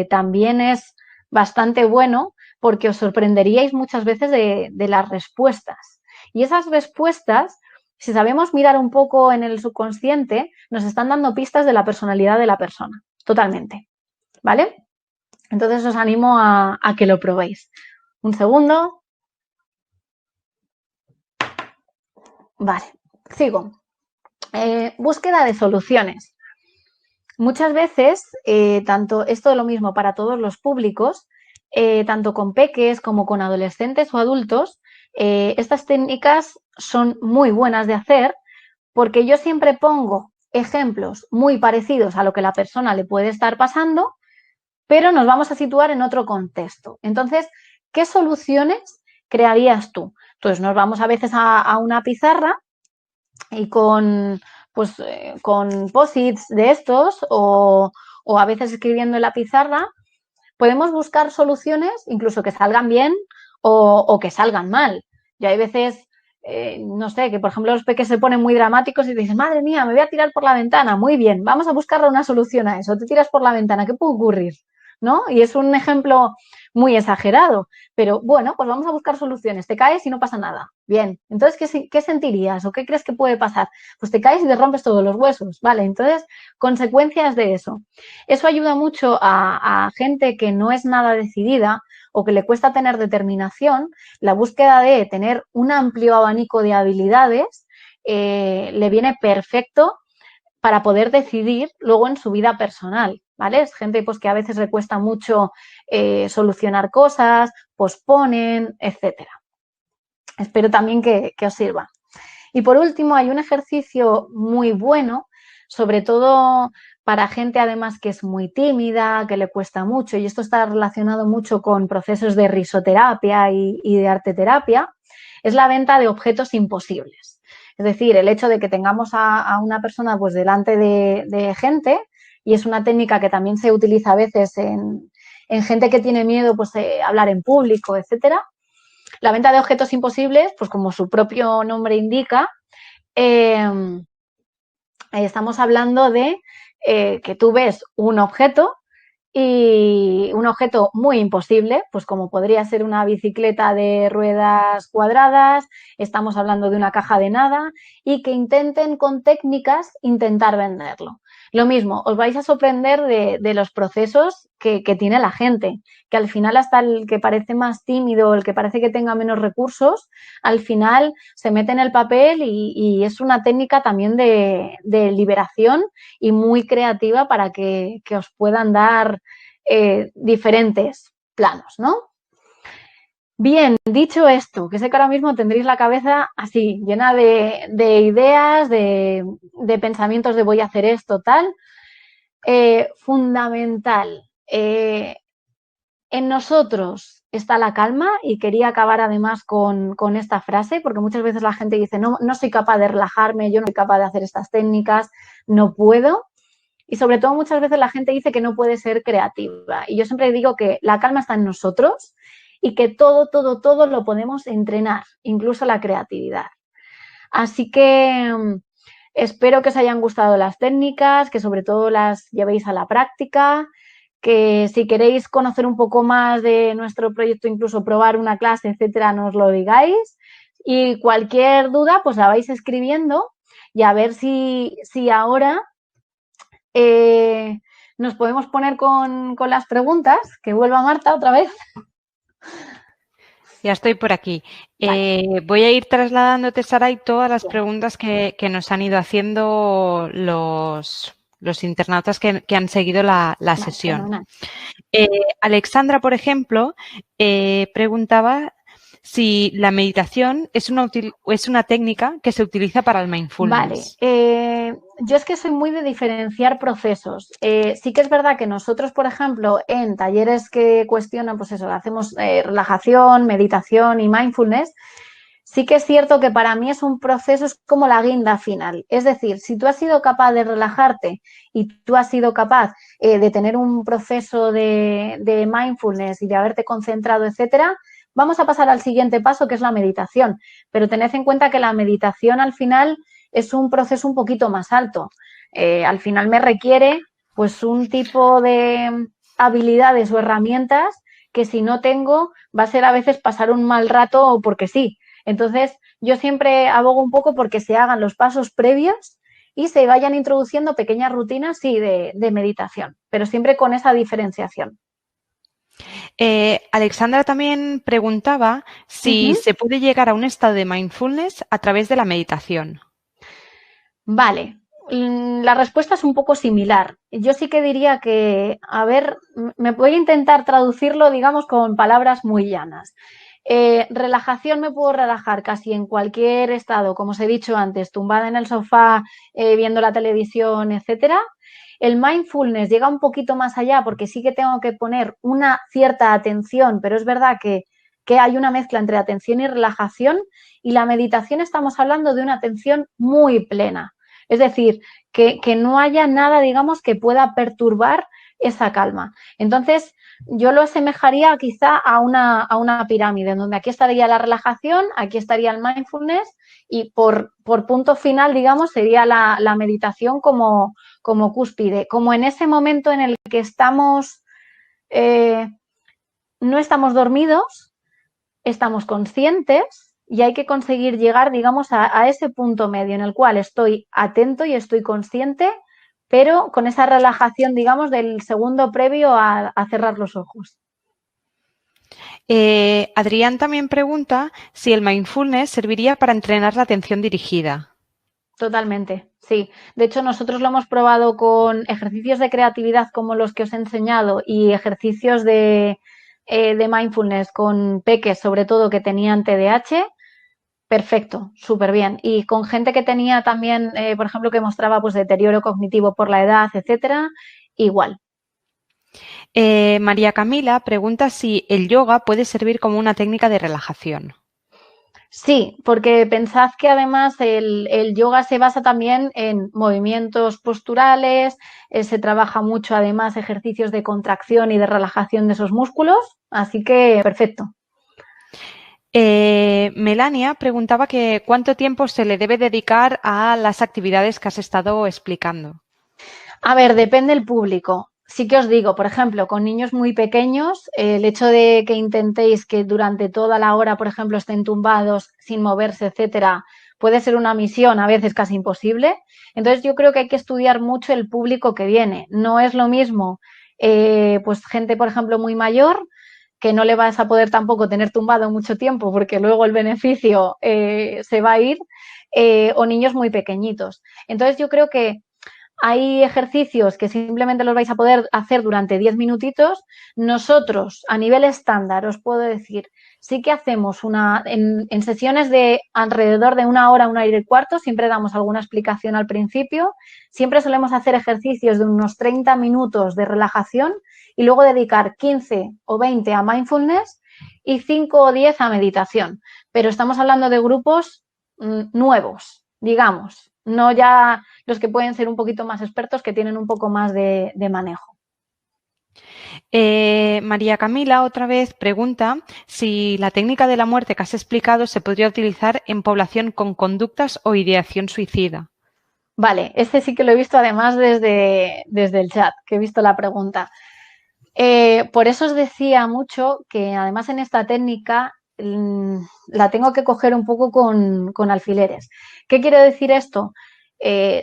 también es bastante bueno porque os sorprenderíais muchas veces de las respuestas. Y esas respuestas, si sabemos mirar un poco en el subconsciente, nos están dando pistas de la personalidad de la persona, totalmente, ¿vale? Entonces os animo a que lo probéis. Un segundo. Vale, sigo. Búsqueda de soluciones. Muchas veces, tanto esto es lo mismo para todos los públicos, tanto con peques como con adolescentes o adultos, estas técnicas son muy buenas de hacer porque yo siempre pongo ejemplos muy parecidos a lo que la persona le puede estar pasando, pero nos vamos a situar en otro contexto. Entonces, ¿qué soluciones crearías tú? Entonces, nos vamos a veces a una pizarra y con post-its de estos o a veces escribiendo en la pizarra, podemos buscar soluciones, incluso que salgan bien o que salgan mal. Y hay veces, no sé, que por ejemplo los peques se ponen muy dramáticos y te dicen, madre mía, me voy a tirar por la ventana. Muy bien, vamos a buscarle una solución a eso. Te tiras por la ventana, ¿qué puede ocurrir? ¿No? Y es un ejemplo muy exagerado, pero bueno, pues vamos a buscar soluciones. Te caes y no pasa nada. Bien, entonces, ¿qué sentirías o qué crees que puede pasar? Pues te caes y te rompes todos los huesos, ¿vale? Entonces, consecuencias de eso. Eso ayuda mucho a gente que no es nada decidida o que le cuesta tener determinación. La búsqueda de tener un amplio abanico de habilidades le viene perfecto para poder decidir luego en su vida personal, ¿vale? Es gente pues, que a veces le cuesta mucho solucionar cosas, posponen, etcétera. Espero también que os sirva. Y por último, hay un ejercicio muy bueno, sobre todo para gente además que es muy tímida, que le cuesta mucho, y esto está relacionado mucho con procesos de risoterapia y de arteterapia, es la venta de objetos imposibles. Es decir, el hecho de que tengamos a una persona pues delante de gente, y es una técnica que también se utiliza a veces en gente que tiene miedo pues hablar en público, etcétera. La venta de objetos imposibles, pues como su propio nombre indica, estamos hablando de que tú ves un objeto y un objeto muy imposible, pues como podría ser una bicicleta de ruedas cuadradas, estamos hablando de una caja de nada y que intenten con técnicas intentar venderlo. Lo mismo, os vais a sorprender de los procesos que tiene la gente, que al final hasta el que parece más tímido, el que parece que tenga menos recursos, al final se mete en el papel y es una técnica también de liberación y muy creativa para que os puedan dar diferentes planos, ¿no? Bien, dicho esto, que sé que ahora mismo tendréis la cabeza así, llena de ideas, de pensamientos de voy a hacer esto, tal. Fundamental. En nosotros está la calma y quería acabar además con esta frase, porque muchas veces la gente dice, no, no soy capaz de relajarme, yo no soy capaz de hacer estas técnicas, no puedo. Y sobre todo muchas veces la gente dice que no puede ser creativa. Y yo siempre digo que la calma está en nosotros y que todo lo podemos entrenar, incluso la creatividad. Así que espero que os hayan gustado las técnicas, que sobre todo las llevéis a la práctica, que si queréis conocer un poco más de nuestro proyecto, incluso probar una clase, etcétera, nos lo digáis. Y cualquier duda, pues la vais escribiendo y a ver si ahora nos podemos poner con las preguntas, que vuelva Marta otra vez. Ya estoy por aquí. Vale. Voy a ir trasladándote, Saray, todas las preguntas que nos han ido haciendo los internautas que han seguido la sesión. Alexandra, por ejemplo, preguntaba si la meditación es una técnica que se utiliza para el mindfulness. Vale, yo es que soy muy de diferenciar procesos. Sí que es verdad que nosotros, por ejemplo, en talleres que cuestionan, pues eso, hacemos relajación, meditación y mindfulness, sí que es cierto que para mí es un proceso, es como la guinda final. Es decir, si tú has sido capaz de relajarte y tú has sido capaz de tener un proceso de mindfulness y de haberte concentrado, etcétera, vamos a pasar al siguiente paso, que es la meditación. Pero tened en cuenta que la meditación al final es un proceso un poquito más alto. Al final me requiere pues un tipo de habilidades o herramientas que si no tengo va a ser a veces pasar un mal rato o porque sí. Entonces yo siempre abogo un poco porque se hagan los pasos previos y se vayan introduciendo pequeñas rutinas sí, de meditación, pero siempre con esa diferenciación. Alexandra también preguntaba si se puede llegar a un estado de mindfulness a través de la meditación. Vale, la respuesta es un poco similar. Yo sí que diría que, a ver, me voy a intentar traducirlo, digamos, con palabras muy llanas. Relajación me puedo relajar casi en cualquier estado, como os he dicho antes, tumbada en el sofá, viendo la televisión, etcétera. El mindfulness llega un poquito más allá porque sí que tengo que poner una cierta atención, pero es verdad que hay una mezcla entre atención y relajación, y la meditación estamos hablando de una atención muy plena. Es decir, que no haya nada, digamos, que pueda perturbar esa calma. Entonces, yo lo asemejaría quizá a una pirámide, en donde aquí estaría la relajación, aquí estaría el mindfulness, y por punto final, digamos, sería la meditación como cúspide, como en ese momento en el que estamos, no estamos dormidos, estamos conscientes, y hay que conseguir llegar, digamos, a ese punto medio en el cual estoy atento y estoy consciente, pero con esa relajación, digamos, del segundo previo a cerrar los ojos. Adrián también pregunta si el mindfulness serviría para entrenar la atención dirigida. Totalmente, sí. De hecho, nosotros lo hemos probado con ejercicios de creatividad como los que os he enseñado, y ejercicios de mindfulness con peques, sobre todo, que tenían TDAH. Perfecto, súper bien. Y con gente que tenía también, por ejemplo, que mostraba pues deterioro cognitivo por la edad, etcétera, igual. María Camila pregunta si el yoga puede servir como una técnica de relajación. Sí, porque pensad que además el yoga se basa también en movimientos posturales, se trabaja mucho además ejercicios de contracción y de relajación de esos músculos, así que perfecto. Melania preguntaba que cuánto tiempo se le debe dedicar a las actividades que has estado explicando. A ver, depende del público. Sí que os digo, por ejemplo, con niños muy pequeños, el hecho de que intentéis que durante toda la hora, por ejemplo, estén tumbados, sin moverse, etcétera, puede ser una misión a veces casi imposible. Entonces, yo creo que hay que estudiar mucho el público que viene. No es lo mismo, pues gente, por ejemplo, muy mayor, que no le vas a poder tampoco tener tumbado mucho tiempo porque luego el beneficio se va a ir, o niños muy pequeñitos. Entonces, yo creo que hay ejercicios que simplemente los vais a poder hacer durante 10 minutitos. Nosotros, a nivel estándar, os puedo decir, sí que hacemos en sesiones de alrededor de una hora y cuarto, siempre damos alguna explicación al principio. Siempre solemos hacer ejercicios de unos 30 minutos de relajación y luego dedicar 15 o 20 a mindfulness y 5 o 10 a meditación. Pero estamos hablando de grupos nuevos, digamos, no ya los que pueden ser un poquito más expertos, que tienen un poco más de manejo. María Camila otra vez pregunta si la técnica de la muerte que has explicado se podría utilizar en población con conductas o ideación suicida. Vale, este sí que lo he visto además desde el chat, que he visto la pregunta. Por eso os decía mucho que además en esta técnica la tengo que coger un poco con alfileres. ¿Qué quiere decir esto?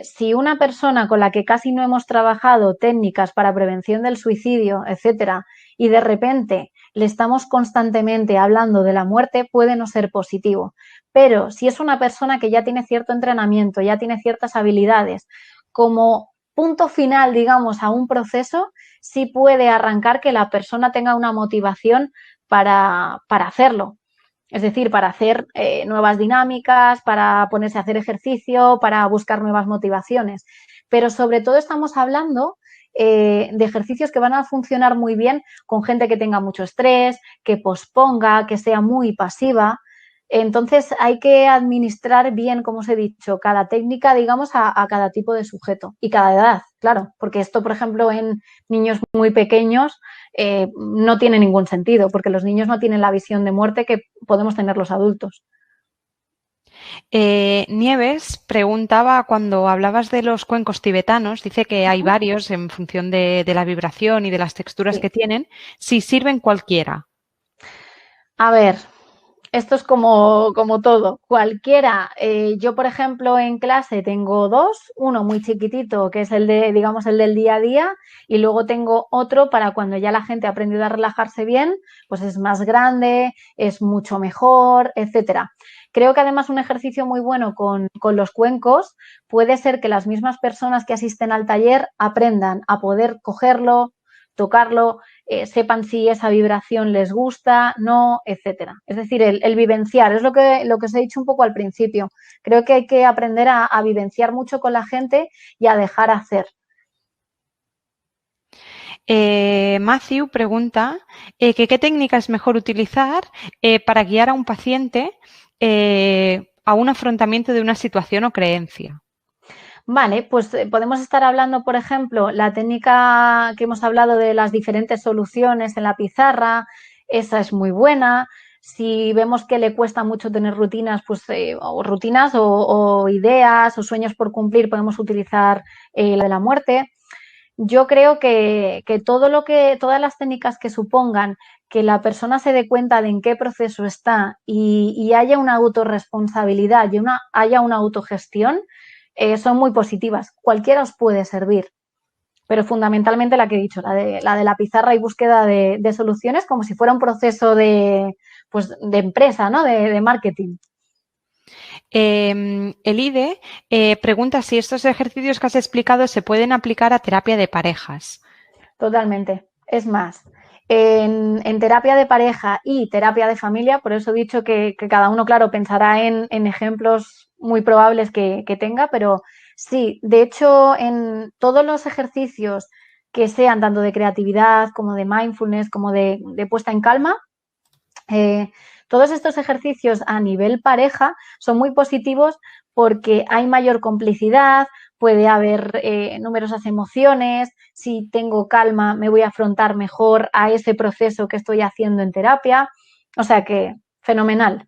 Si una persona con la que casi no hemos trabajado técnicas para prevención del suicidio, etcétera, y de repente le estamos constantemente hablando de la muerte, puede no ser positivo. Pero si es una persona que ya tiene cierto entrenamiento, ya tiene ciertas habilidades, como punto final, digamos, a un proceso, sí puede arrancar que la persona tenga una motivación para hacerlo. Es decir, para hacer nuevas dinámicas, para ponerse a hacer ejercicio, para buscar nuevas motivaciones. Pero sobre todo estamos hablando de ejercicios que van a funcionar muy bien con gente que tenga mucho estrés, que posponga, que sea muy pasiva. Entonces hay que administrar bien, como os he dicho, cada técnica, digamos, a cada tipo de sujeto y cada edad, claro, porque esto, por ejemplo, en niños muy pequeños no tiene ningún sentido, porque los niños no tienen la visión de muerte que podemos tener los adultos. Nieves preguntaba, cuando hablabas de los cuencos tibetanos, dice que hay varios en función de la vibración y de las texturas que tienen, si sirven cualquiera. A ver, Esto es como todo, cualquiera. Yo, por ejemplo, en clase tengo dos, uno muy chiquitito, que es el de, digamos, el del día a día, y luego tengo otro para cuando ya la gente ha aprendido a relajarse bien, pues es más grande, es mucho mejor, etcétera. Creo que además un ejercicio muy bueno con los cuencos puede ser que las mismas personas que asisten al taller aprendan a poder cogerlo, tocarlo, sepan si esa vibración les gusta, no, etcétera. Es decir, el vivenciar, es lo que os he dicho un poco al principio. Creo que hay que aprender a vivenciar mucho con la gente y a dejar hacer. Matthew pregunta qué técnica es mejor utilizar para guiar a un paciente a un afrontamiento de una situación o creencia. Vale, pues podemos estar hablando, por ejemplo, la técnica que hemos hablado de las diferentes soluciones en la pizarra, esa es muy buena. Si vemos que le cuesta mucho tener rutinas, pues o rutinas o ideas o sueños por cumplir, podemos utilizar la de la muerte. Yo creo que todas las técnicas que supongan que la persona se dé cuenta de en qué proceso está y haya una autorresponsabilidad y haya una autogestión, son muy positivas. Cualquiera os puede servir, pero fundamentalmente la que he dicho, la de la pizarra y búsqueda de soluciones, como si fuera un proceso pues, de empresa, ¿no? De marketing. Elide pregunta si estos ejercicios que has explicado se pueden aplicar a terapia de parejas. Totalmente. Es más, en terapia de pareja y terapia de familia, por eso he dicho que cada uno, claro, pensará en ejemplos muy probables que tenga, pero sí, de hecho, en todos los ejercicios que sean tanto de creatividad como de mindfulness, como de puesta en calma, eh, todos estos ejercicios a nivel pareja son muy positivos porque hay mayor complicidad, puede haber numerosas emociones, si tengo calma me voy a afrontar mejor a ese proceso que estoy haciendo en terapia, o sea que fenomenal.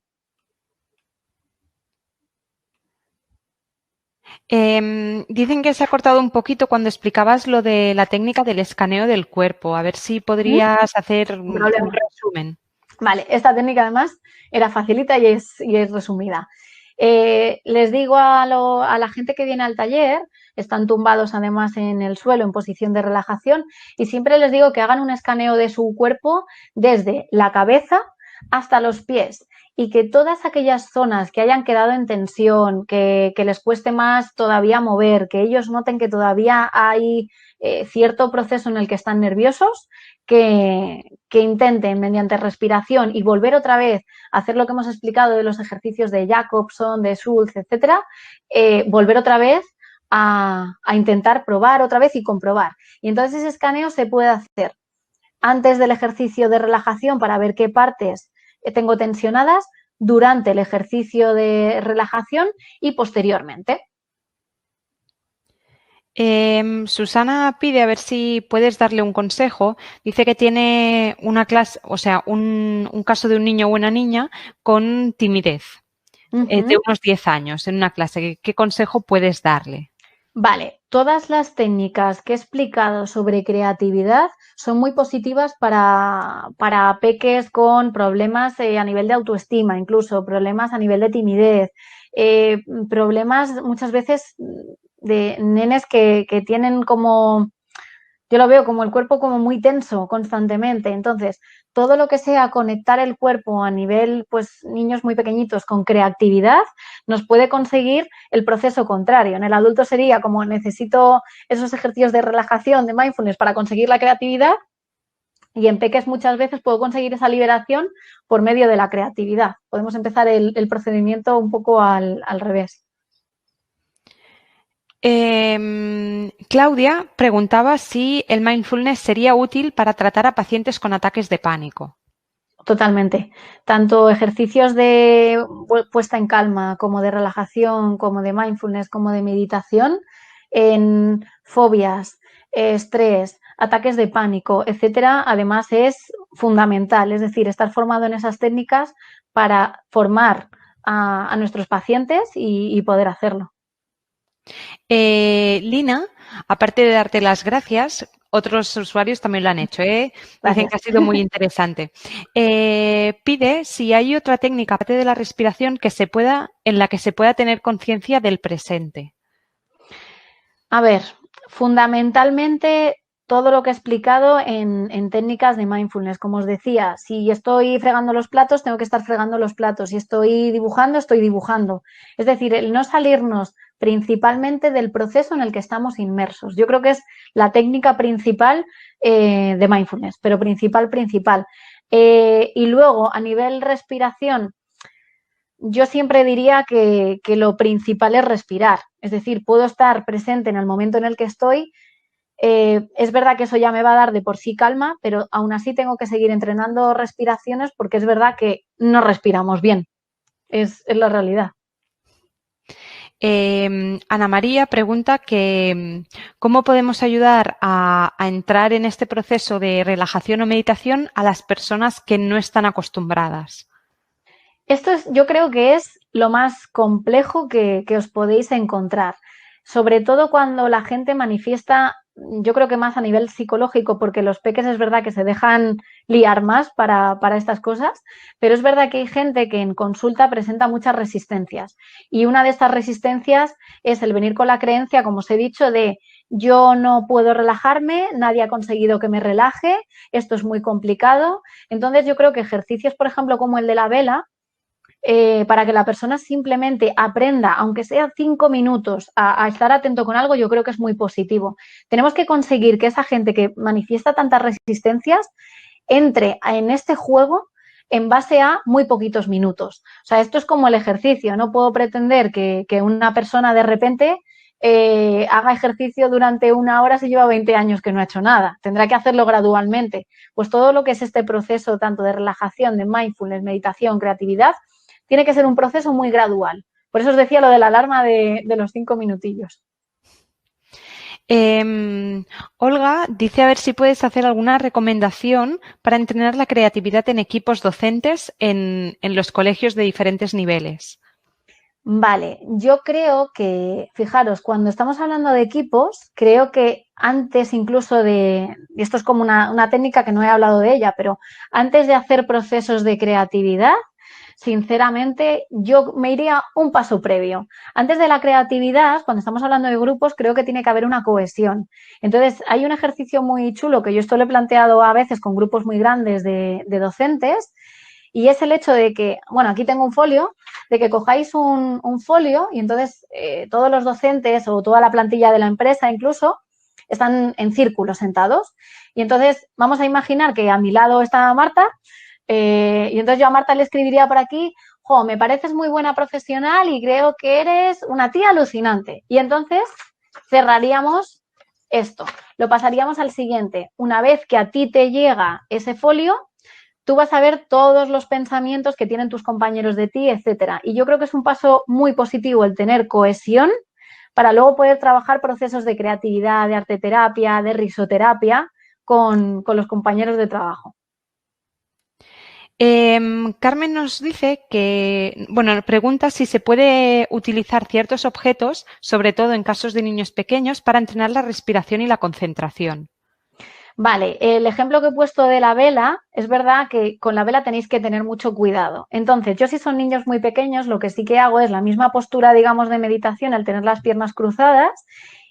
Dicen que se ha cortado un poquito cuando explicabas lo de la técnica del escaneo del cuerpo. A ver si podrías hacer un resumen. Vale, esta técnica además era facilita y es resumida. Les digo a la gente que viene al taller, están tumbados además en el suelo en posición de relajación y siempre les digo que hagan un escaneo de su cuerpo desde la cabeza hasta los pies y que todas aquellas zonas que hayan quedado en tensión, que les cueste más todavía mover, que ellos noten que todavía hay cierto proceso en el que están nerviosos, que intenten mediante respiración y volver otra vez a hacer lo que hemos explicado de los ejercicios de Jacobson, de Schultz, etcétera, volver otra vez a intentar probar otra vez y comprobar. Y entonces ese escaneo se puede hacer antes del ejercicio de relajación para ver qué partes tengo tensionadas, durante el ejercicio de relajación y posteriormente. Susana pide a ver si puedes darle un consejo. Dice que tiene una clase, o sea, un caso de un niño o una niña con timidez de unos 10 años en una clase. ¿Qué consejo puedes darle? Vale, todas las técnicas que he explicado sobre creatividad son muy positivas para peques con problemas a nivel de autoestima, incluso problemas a nivel de timidez, problemas muchas veces de nenes que tienen como, yo lo veo como el cuerpo como muy tenso constantemente. Entonces, todo lo que sea conectar el cuerpo a nivel, pues, niños muy pequeñitos con creatividad, nos puede conseguir el proceso contrario. En el adulto sería como necesito esos ejercicios de relajación, de mindfulness para conseguir la creatividad. Y en peques muchas veces puedo conseguir esa liberación por medio de la creatividad. Podemos empezar el procedimiento un poco al revés. Claudia preguntaba si el mindfulness sería útil para tratar a pacientes con ataques de pánico. Totalmente. Tanto ejercicios de puesta en calma como de relajación, como de mindfulness, como de meditación, en fobias, estrés, ataques de pánico, etcétera, además es fundamental. Es decir, estar formado en esas técnicas para formar a nuestros pacientes y poder hacerlo. Lina, aparte de darte las gracias, otros usuarios también lo han hecho, ¿eh? Dicen que ha sido muy interesante. Pide si hay otra técnica, aparte de la respiración, en la que se pueda tener conciencia del presente. A ver, fundamentalmente todo lo que he explicado en técnicas de mindfulness. Como os decía, si estoy fregando los platos, tengo que estar fregando los platos. Si estoy dibujando, estoy dibujando. Es decir, el no salirnos principalmente del proceso en el que estamos inmersos. Yo creo que es la técnica principal de mindfulness, pero principal. Y luego, a nivel respiración, yo siempre diría que lo principal es respirar. Es decir, puedo estar presente en el momento en el que estoy. Es verdad que eso ya me va a dar de por sí calma, pero aún así tengo que seguir entrenando respiraciones porque es verdad que no respiramos bien. Es la realidad. Ana María pregunta que cómo podemos ayudar a entrar en este proceso de relajación o meditación a las personas que no están acostumbradas. Esto yo creo que es lo más complejo que os podéis encontrar, sobre todo cuando la gente manifiesta, yo creo que más a nivel psicológico, porque los peques es verdad que se dejan liar más para estas cosas, pero es verdad que hay gente que en consulta presenta muchas resistencias y una de estas resistencias es el venir con la creencia, como os he dicho, de yo no puedo relajarme, nadie ha conseguido que me relaje, esto es muy complicado. Entonces yo creo que ejercicios, por ejemplo, como el de la vela, para que la persona simplemente aprenda, aunque sea 5 minutos, a estar atento con algo, yo creo que es muy positivo. Tenemos que conseguir que esa gente que manifiesta tantas resistencias entre en este juego en base a muy poquitos minutos. O sea, esto es como el ejercicio. No puedo pretender que una persona de repente haga ejercicio durante 1 hora si lleva 20 años que no ha hecho nada. Tendrá que hacerlo gradualmente. Pues todo lo que es este proceso tanto de relajación, de mindfulness, meditación, creatividad, tiene que ser un proceso muy gradual. Por eso os decía lo de la alarma de los 5 minutillos. Olga dice a ver si puedes hacer alguna recomendación para entrenar la creatividad en equipos docentes en los colegios de diferentes niveles. Vale, yo creo que, fijaros, cuando estamos hablando de equipos, creo que antes incluso y esto es como una técnica que no he hablado de ella, pero antes de hacer procesos de creatividad, sinceramente, yo me iría un paso previo. Antes de la creatividad, cuando estamos hablando de grupos, creo que tiene que haber una cohesión. Entonces, hay un ejercicio muy chulo que yo esto lo he planteado a veces con grupos muy grandes de docentes, y es el hecho de que, bueno, aquí tengo un folio, de que cojáis un folio y entonces todos los docentes o toda la plantilla de la empresa incluso están en círculo sentados. Y entonces vamos a imaginar que a mi lado está Marta, y entonces yo a Marta le escribiría por aquí: jo, me pareces muy buena profesional y creo que eres una tía alucinante. Y entonces cerraríamos esto, lo pasaríamos al siguiente. Una vez que a ti te llega ese folio, tú vas a ver todos los pensamientos que tienen tus compañeros de ti, etcétera. Y yo creo que es un paso muy positivo el tener cohesión para luego poder trabajar procesos de creatividad, de arteterapia, de risoterapia con los compañeros de trabajo. Carmen nos dice que, bueno, pregunta si se puede utilizar ciertos objetos, sobre todo en casos de niños pequeños, para entrenar la respiración y la concentración. Vale, el ejemplo que he puesto de la vela, es verdad que con la vela tenéis que tener mucho cuidado. Entonces, yo si son niños muy pequeños, lo que sí que hago es la misma postura, digamos, de meditación, al tener las piernas cruzadas,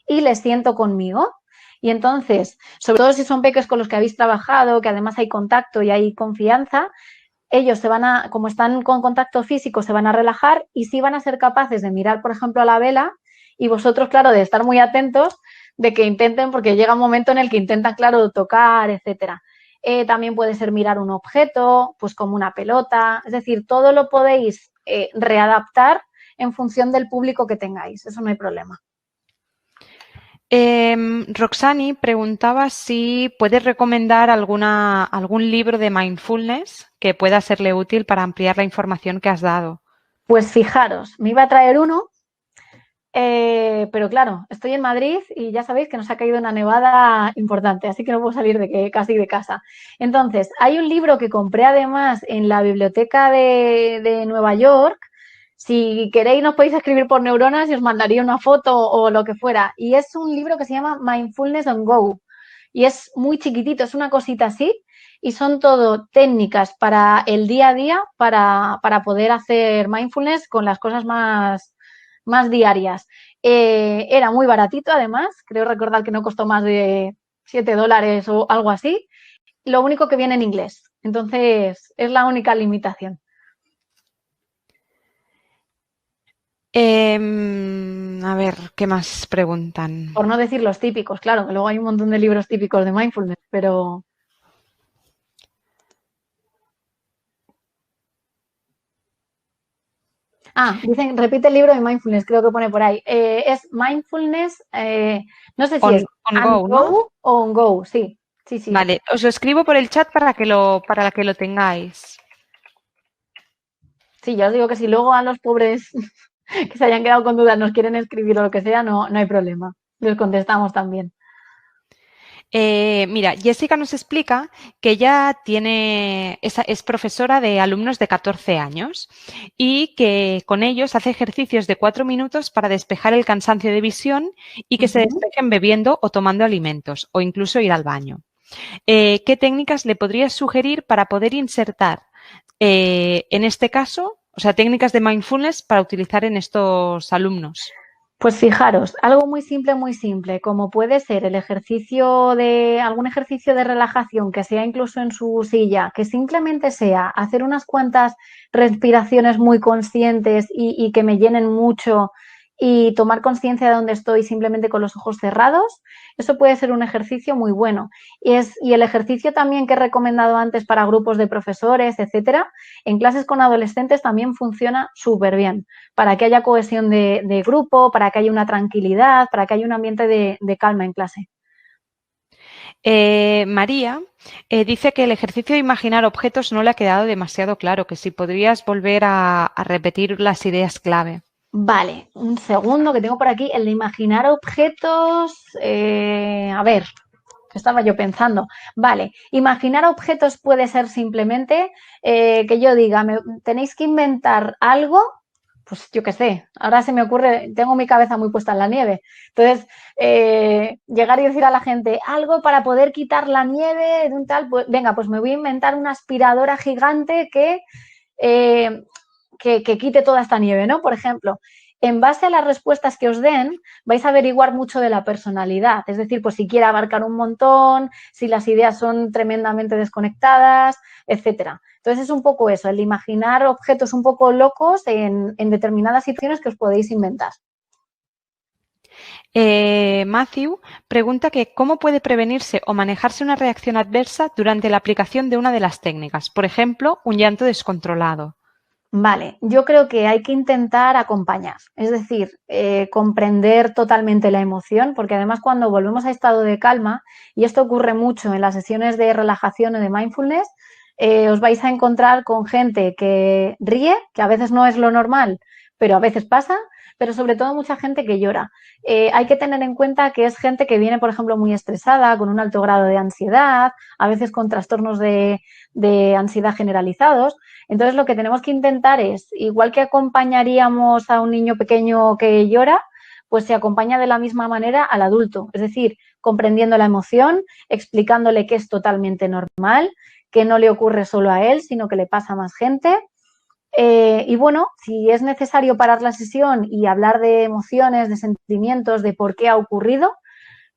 y les siento conmigo. Y entonces, sobre todo si son peques con los que habéis trabajado, que además hay contacto y hay confianza, ellos como están con contacto físico, se van a relajar y sí van a ser capaces de mirar, por ejemplo, a la vela, y vosotros, claro, de estar muy atentos, de que intenten, porque llega un momento en el que intentan, claro, tocar, etcétera. También puede ser mirar un objeto, pues como una pelota, es decir, todo lo podéis readaptar en función del público que tengáis, eso no hay problema. Roxani preguntaba si puedes recomendar algún libro de mindfulness que pueda serle útil para ampliar la información que has dado. Pues fijaros, me iba a traer uno, pero claro, estoy en Madrid y ya sabéis que nos ha caído una nevada importante, así que no puedo salir casi de casa. Entonces, hay un libro que compré además en la biblioteca de Nueva York, Si queréis nos podéis escribir por neuronas y os mandaría una foto o lo que fuera. Y es un libro que se llama Mindfulness on Go. Y es muy chiquitito, es una cosita así. Y son todo técnicas para el día a día, para poder hacer mindfulness con las cosas más diarias. Era muy baratito, además. Creo recordar que no costó más de $7 o algo así. Lo único que viene en inglés. Entonces, es la única limitación. A ver, ¿qué más preguntan? Por no decir los típicos, claro, que luego hay un montón de libros típicos de mindfulness, pero... dicen, repite el libro de mindfulness, creo que pone por ahí. Es mindfulness, no sé si es On Go, ¿no? go o on go, sí. Vale, os lo escribo por el chat para que lo tengáis. Sí, ya os digo que si luego a los pobres que se hayan quedado con dudas nos quieren escribir o lo que sea, no hay problema. Les contestamos también. Mira, Jessica nos explica que ella es profesora de alumnos de 14 años y que con ellos hace ejercicios de 4 minutos para despejar el cansancio de visión y que se despejen bebiendo o tomando alimentos o incluso ir al baño. ¿Qué técnicas le podrías sugerir para poder insertar en este caso, o sea, técnicas de mindfulness para utilizar en estos alumnos? Pues fijaros, algo muy simple, como puede ser algún ejercicio de relajación que sea incluso en su silla, que simplemente sea hacer unas cuantas respiraciones muy conscientes y que me llenen mucho y tomar conciencia de dónde estoy simplemente con los ojos cerrados, eso puede ser un ejercicio muy bueno. Y el ejercicio también que he recomendado antes para grupos de profesores, etcétera, en clases con adolescentes también funciona súper bien, para que haya cohesión de grupo, para que haya una tranquilidad, para que haya un ambiente de calma en clase. María dice que el ejercicio de imaginar objetos no le ha quedado demasiado claro, que si podrías volver a repetir las ideas clave. Vale, un segundo que tengo por aquí, el de imaginar objetos, a ver, ¿qué estaba yo pensando? Vale, imaginar objetos puede ser simplemente que yo diga, tenéis que inventar algo, pues yo qué sé, ahora se me ocurre, tengo mi cabeza muy puesta en la nieve, entonces llegar y decir a la gente algo para poder quitar la nieve de un tal, pues venga, pues me voy a inventar una aspiradora gigante eh, que quite toda esta nieve, ¿no? Por ejemplo, en base a las respuestas que os den, vais a averiguar mucho de la personalidad. Es decir, pues si quiere abarcar un montón, si las ideas son tremendamente desconectadas, etcétera. Entonces es un poco eso, el imaginar objetos un poco locos en determinadas situaciones que os podéis inventar. Matthew pregunta que cómo puede prevenirse o manejarse una reacción adversa durante la aplicación de una de las técnicas, por ejemplo, un llanto descontrolado. Vale, yo creo que hay que intentar acompañar, es decir, comprender totalmente la emoción, porque además cuando volvemos a estado de calma, y esto ocurre mucho en las sesiones de relajación o de mindfulness, os vais a encontrar con gente que ríe, que a veces no es lo normal, pero a veces pasa, pero sobre todo mucha gente que llora. Hay que tener en cuenta que es gente que viene, por ejemplo, muy estresada, con un alto grado de ansiedad, a veces con trastornos de ansiedad generalizados. Entonces, lo que tenemos que intentar es, igual que acompañaríamos a un niño pequeño que llora, pues se acompaña de la misma manera al adulto, es decir, comprendiendo la emoción, explicándole que es totalmente normal, que no le ocurre solo a él, sino que le pasa a más gente. Y bueno, si es necesario parar la sesión y hablar de emociones, de sentimientos, de por qué ha ocurrido,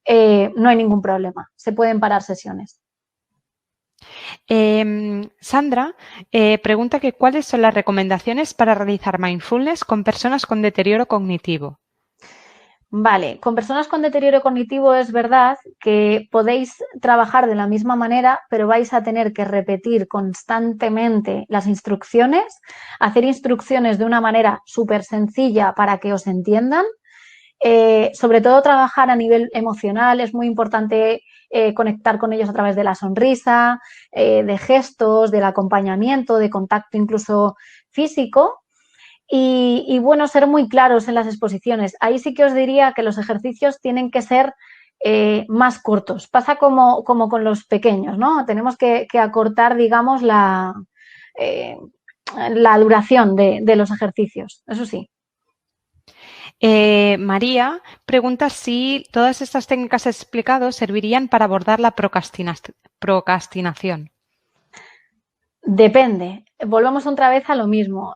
no hay ningún problema. Se pueden parar sesiones. Sandra pregunta que cuáles son las recomendaciones para realizar mindfulness con personas con deterioro cognitivo. Vale, con personas con deterioro cognitivo es verdad que podéis trabajar de la misma manera, pero vais a tener que repetir constantemente las instrucciones, hacer instrucciones de una manera súper sencilla para que os entiendan. Sobre todo trabajar a nivel emocional, es muy importante conectar con ellos a través de la sonrisa, de gestos, del acompañamiento, de contacto incluso físico. Y bueno, ser muy claros en las exposiciones. Ahí sí que os diría que los ejercicios tienen que ser más cortos. Pasa como con los pequeños, ¿no? Tenemos que acortar, digamos, la duración de los ejercicios, eso sí. María pregunta si todas estas técnicas explicadas servirían para abordar la procrastinación. Depende. Volvamos otra vez a lo mismo.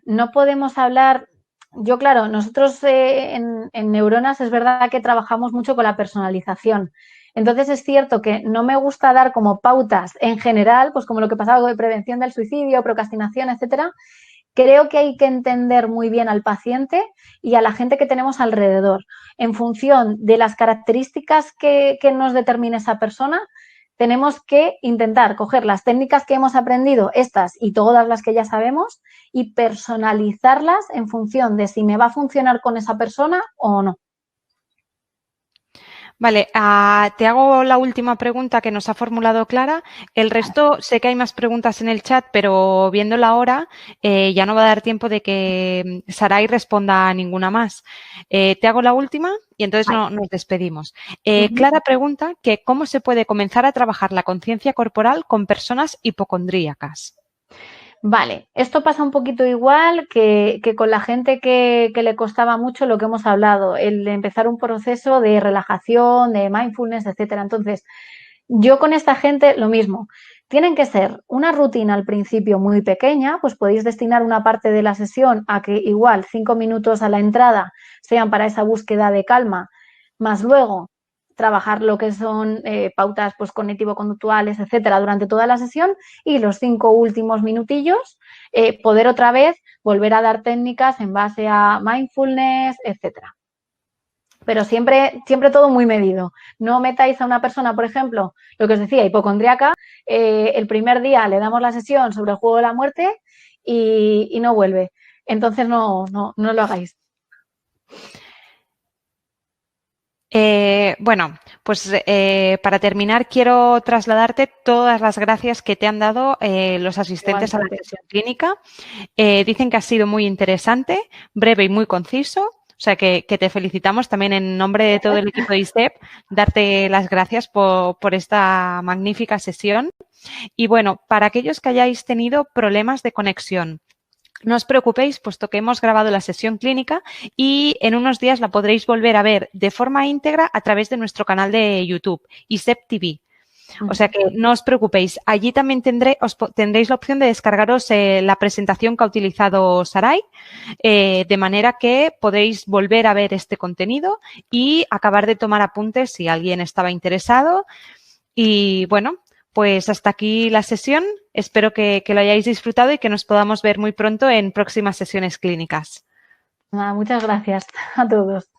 No podemos hablar. Yo, claro, nosotros en Neuronas es verdad que trabajamos mucho con la personalización. Entonces es cierto que no me gusta dar como pautas en general, pues como lo que pasaba con prevención del suicidio, procrastinación, etcétera. Creo que hay que entender muy bien al paciente y a la gente que tenemos alrededor. En función de las características que nos determine esa persona, tenemos que intentar coger las técnicas que hemos aprendido, estas y todas las que ya sabemos, y personalizarlas en función de si me va a funcionar con esa persona o no. Vale, te hago la última pregunta que nos ha formulado Clara. El resto, sé que hay más preguntas en el chat, pero viendo la hora ya no va a dar tiempo de que Saray responda a ninguna más. Te hago la última y entonces nos despedimos. Clara pregunta que ¿cómo se puede comenzar a trabajar la conciencia corporal con personas hipocondríacas? Vale, esto pasa un poquito igual que con la gente que le costaba mucho lo que hemos hablado, el empezar un proceso de relajación, de mindfulness, etcétera. Entonces, yo con esta gente lo mismo. Tienen que ser una rutina al principio muy pequeña, pues podéis destinar una parte de la sesión a que igual 5 minutos a la entrada sean para esa búsqueda de calma, más luego trabajar lo que son pautas pues, cognitivo-conductuales, etcétera, durante toda la sesión y los 5 últimos minutillos poder otra vez volver a dar técnicas en base a mindfulness, etcétera. Pero siempre todo muy medido. No metáis a una persona, por ejemplo, lo que os decía, hipocondríaca, el primer día le damos la sesión sobre el juego de la muerte y no vuelve. Entonces no lo hagáis. Bueno, pues para terminar quiero trasladarte todas las gracias que te han dado los asistentes a la sesión clínica. Dicen que ha sido muy interesante, breve y muy conciso. O sea, que te felicitamos también en nombre de todo el equipo de ISEP, darte las gracias por esta magnífica sesión. Y bueno, para aquellos que hayáis tenido problemas de conexión, no os preocupéis, puesto que hemos grabado la sesión clínica y en unos días la podréis volver a ver de forma íntegra a través de nuestro canal de YouTube, ISEP TV. O sea que no os preocupéis. Allí también tendréis la opción de descargaros la presentación que ha utilizado Saray, de manera que podéis volver a ver este contenido y acabar de tomar apuntes si alguien estaba interesado. Y bueno, pues hasta aquí la sesión. Espero que lo hayáis disfrutado y que nos podamos ver muy pronto en próximas sesiones clínicas. Muchas gracias a todos.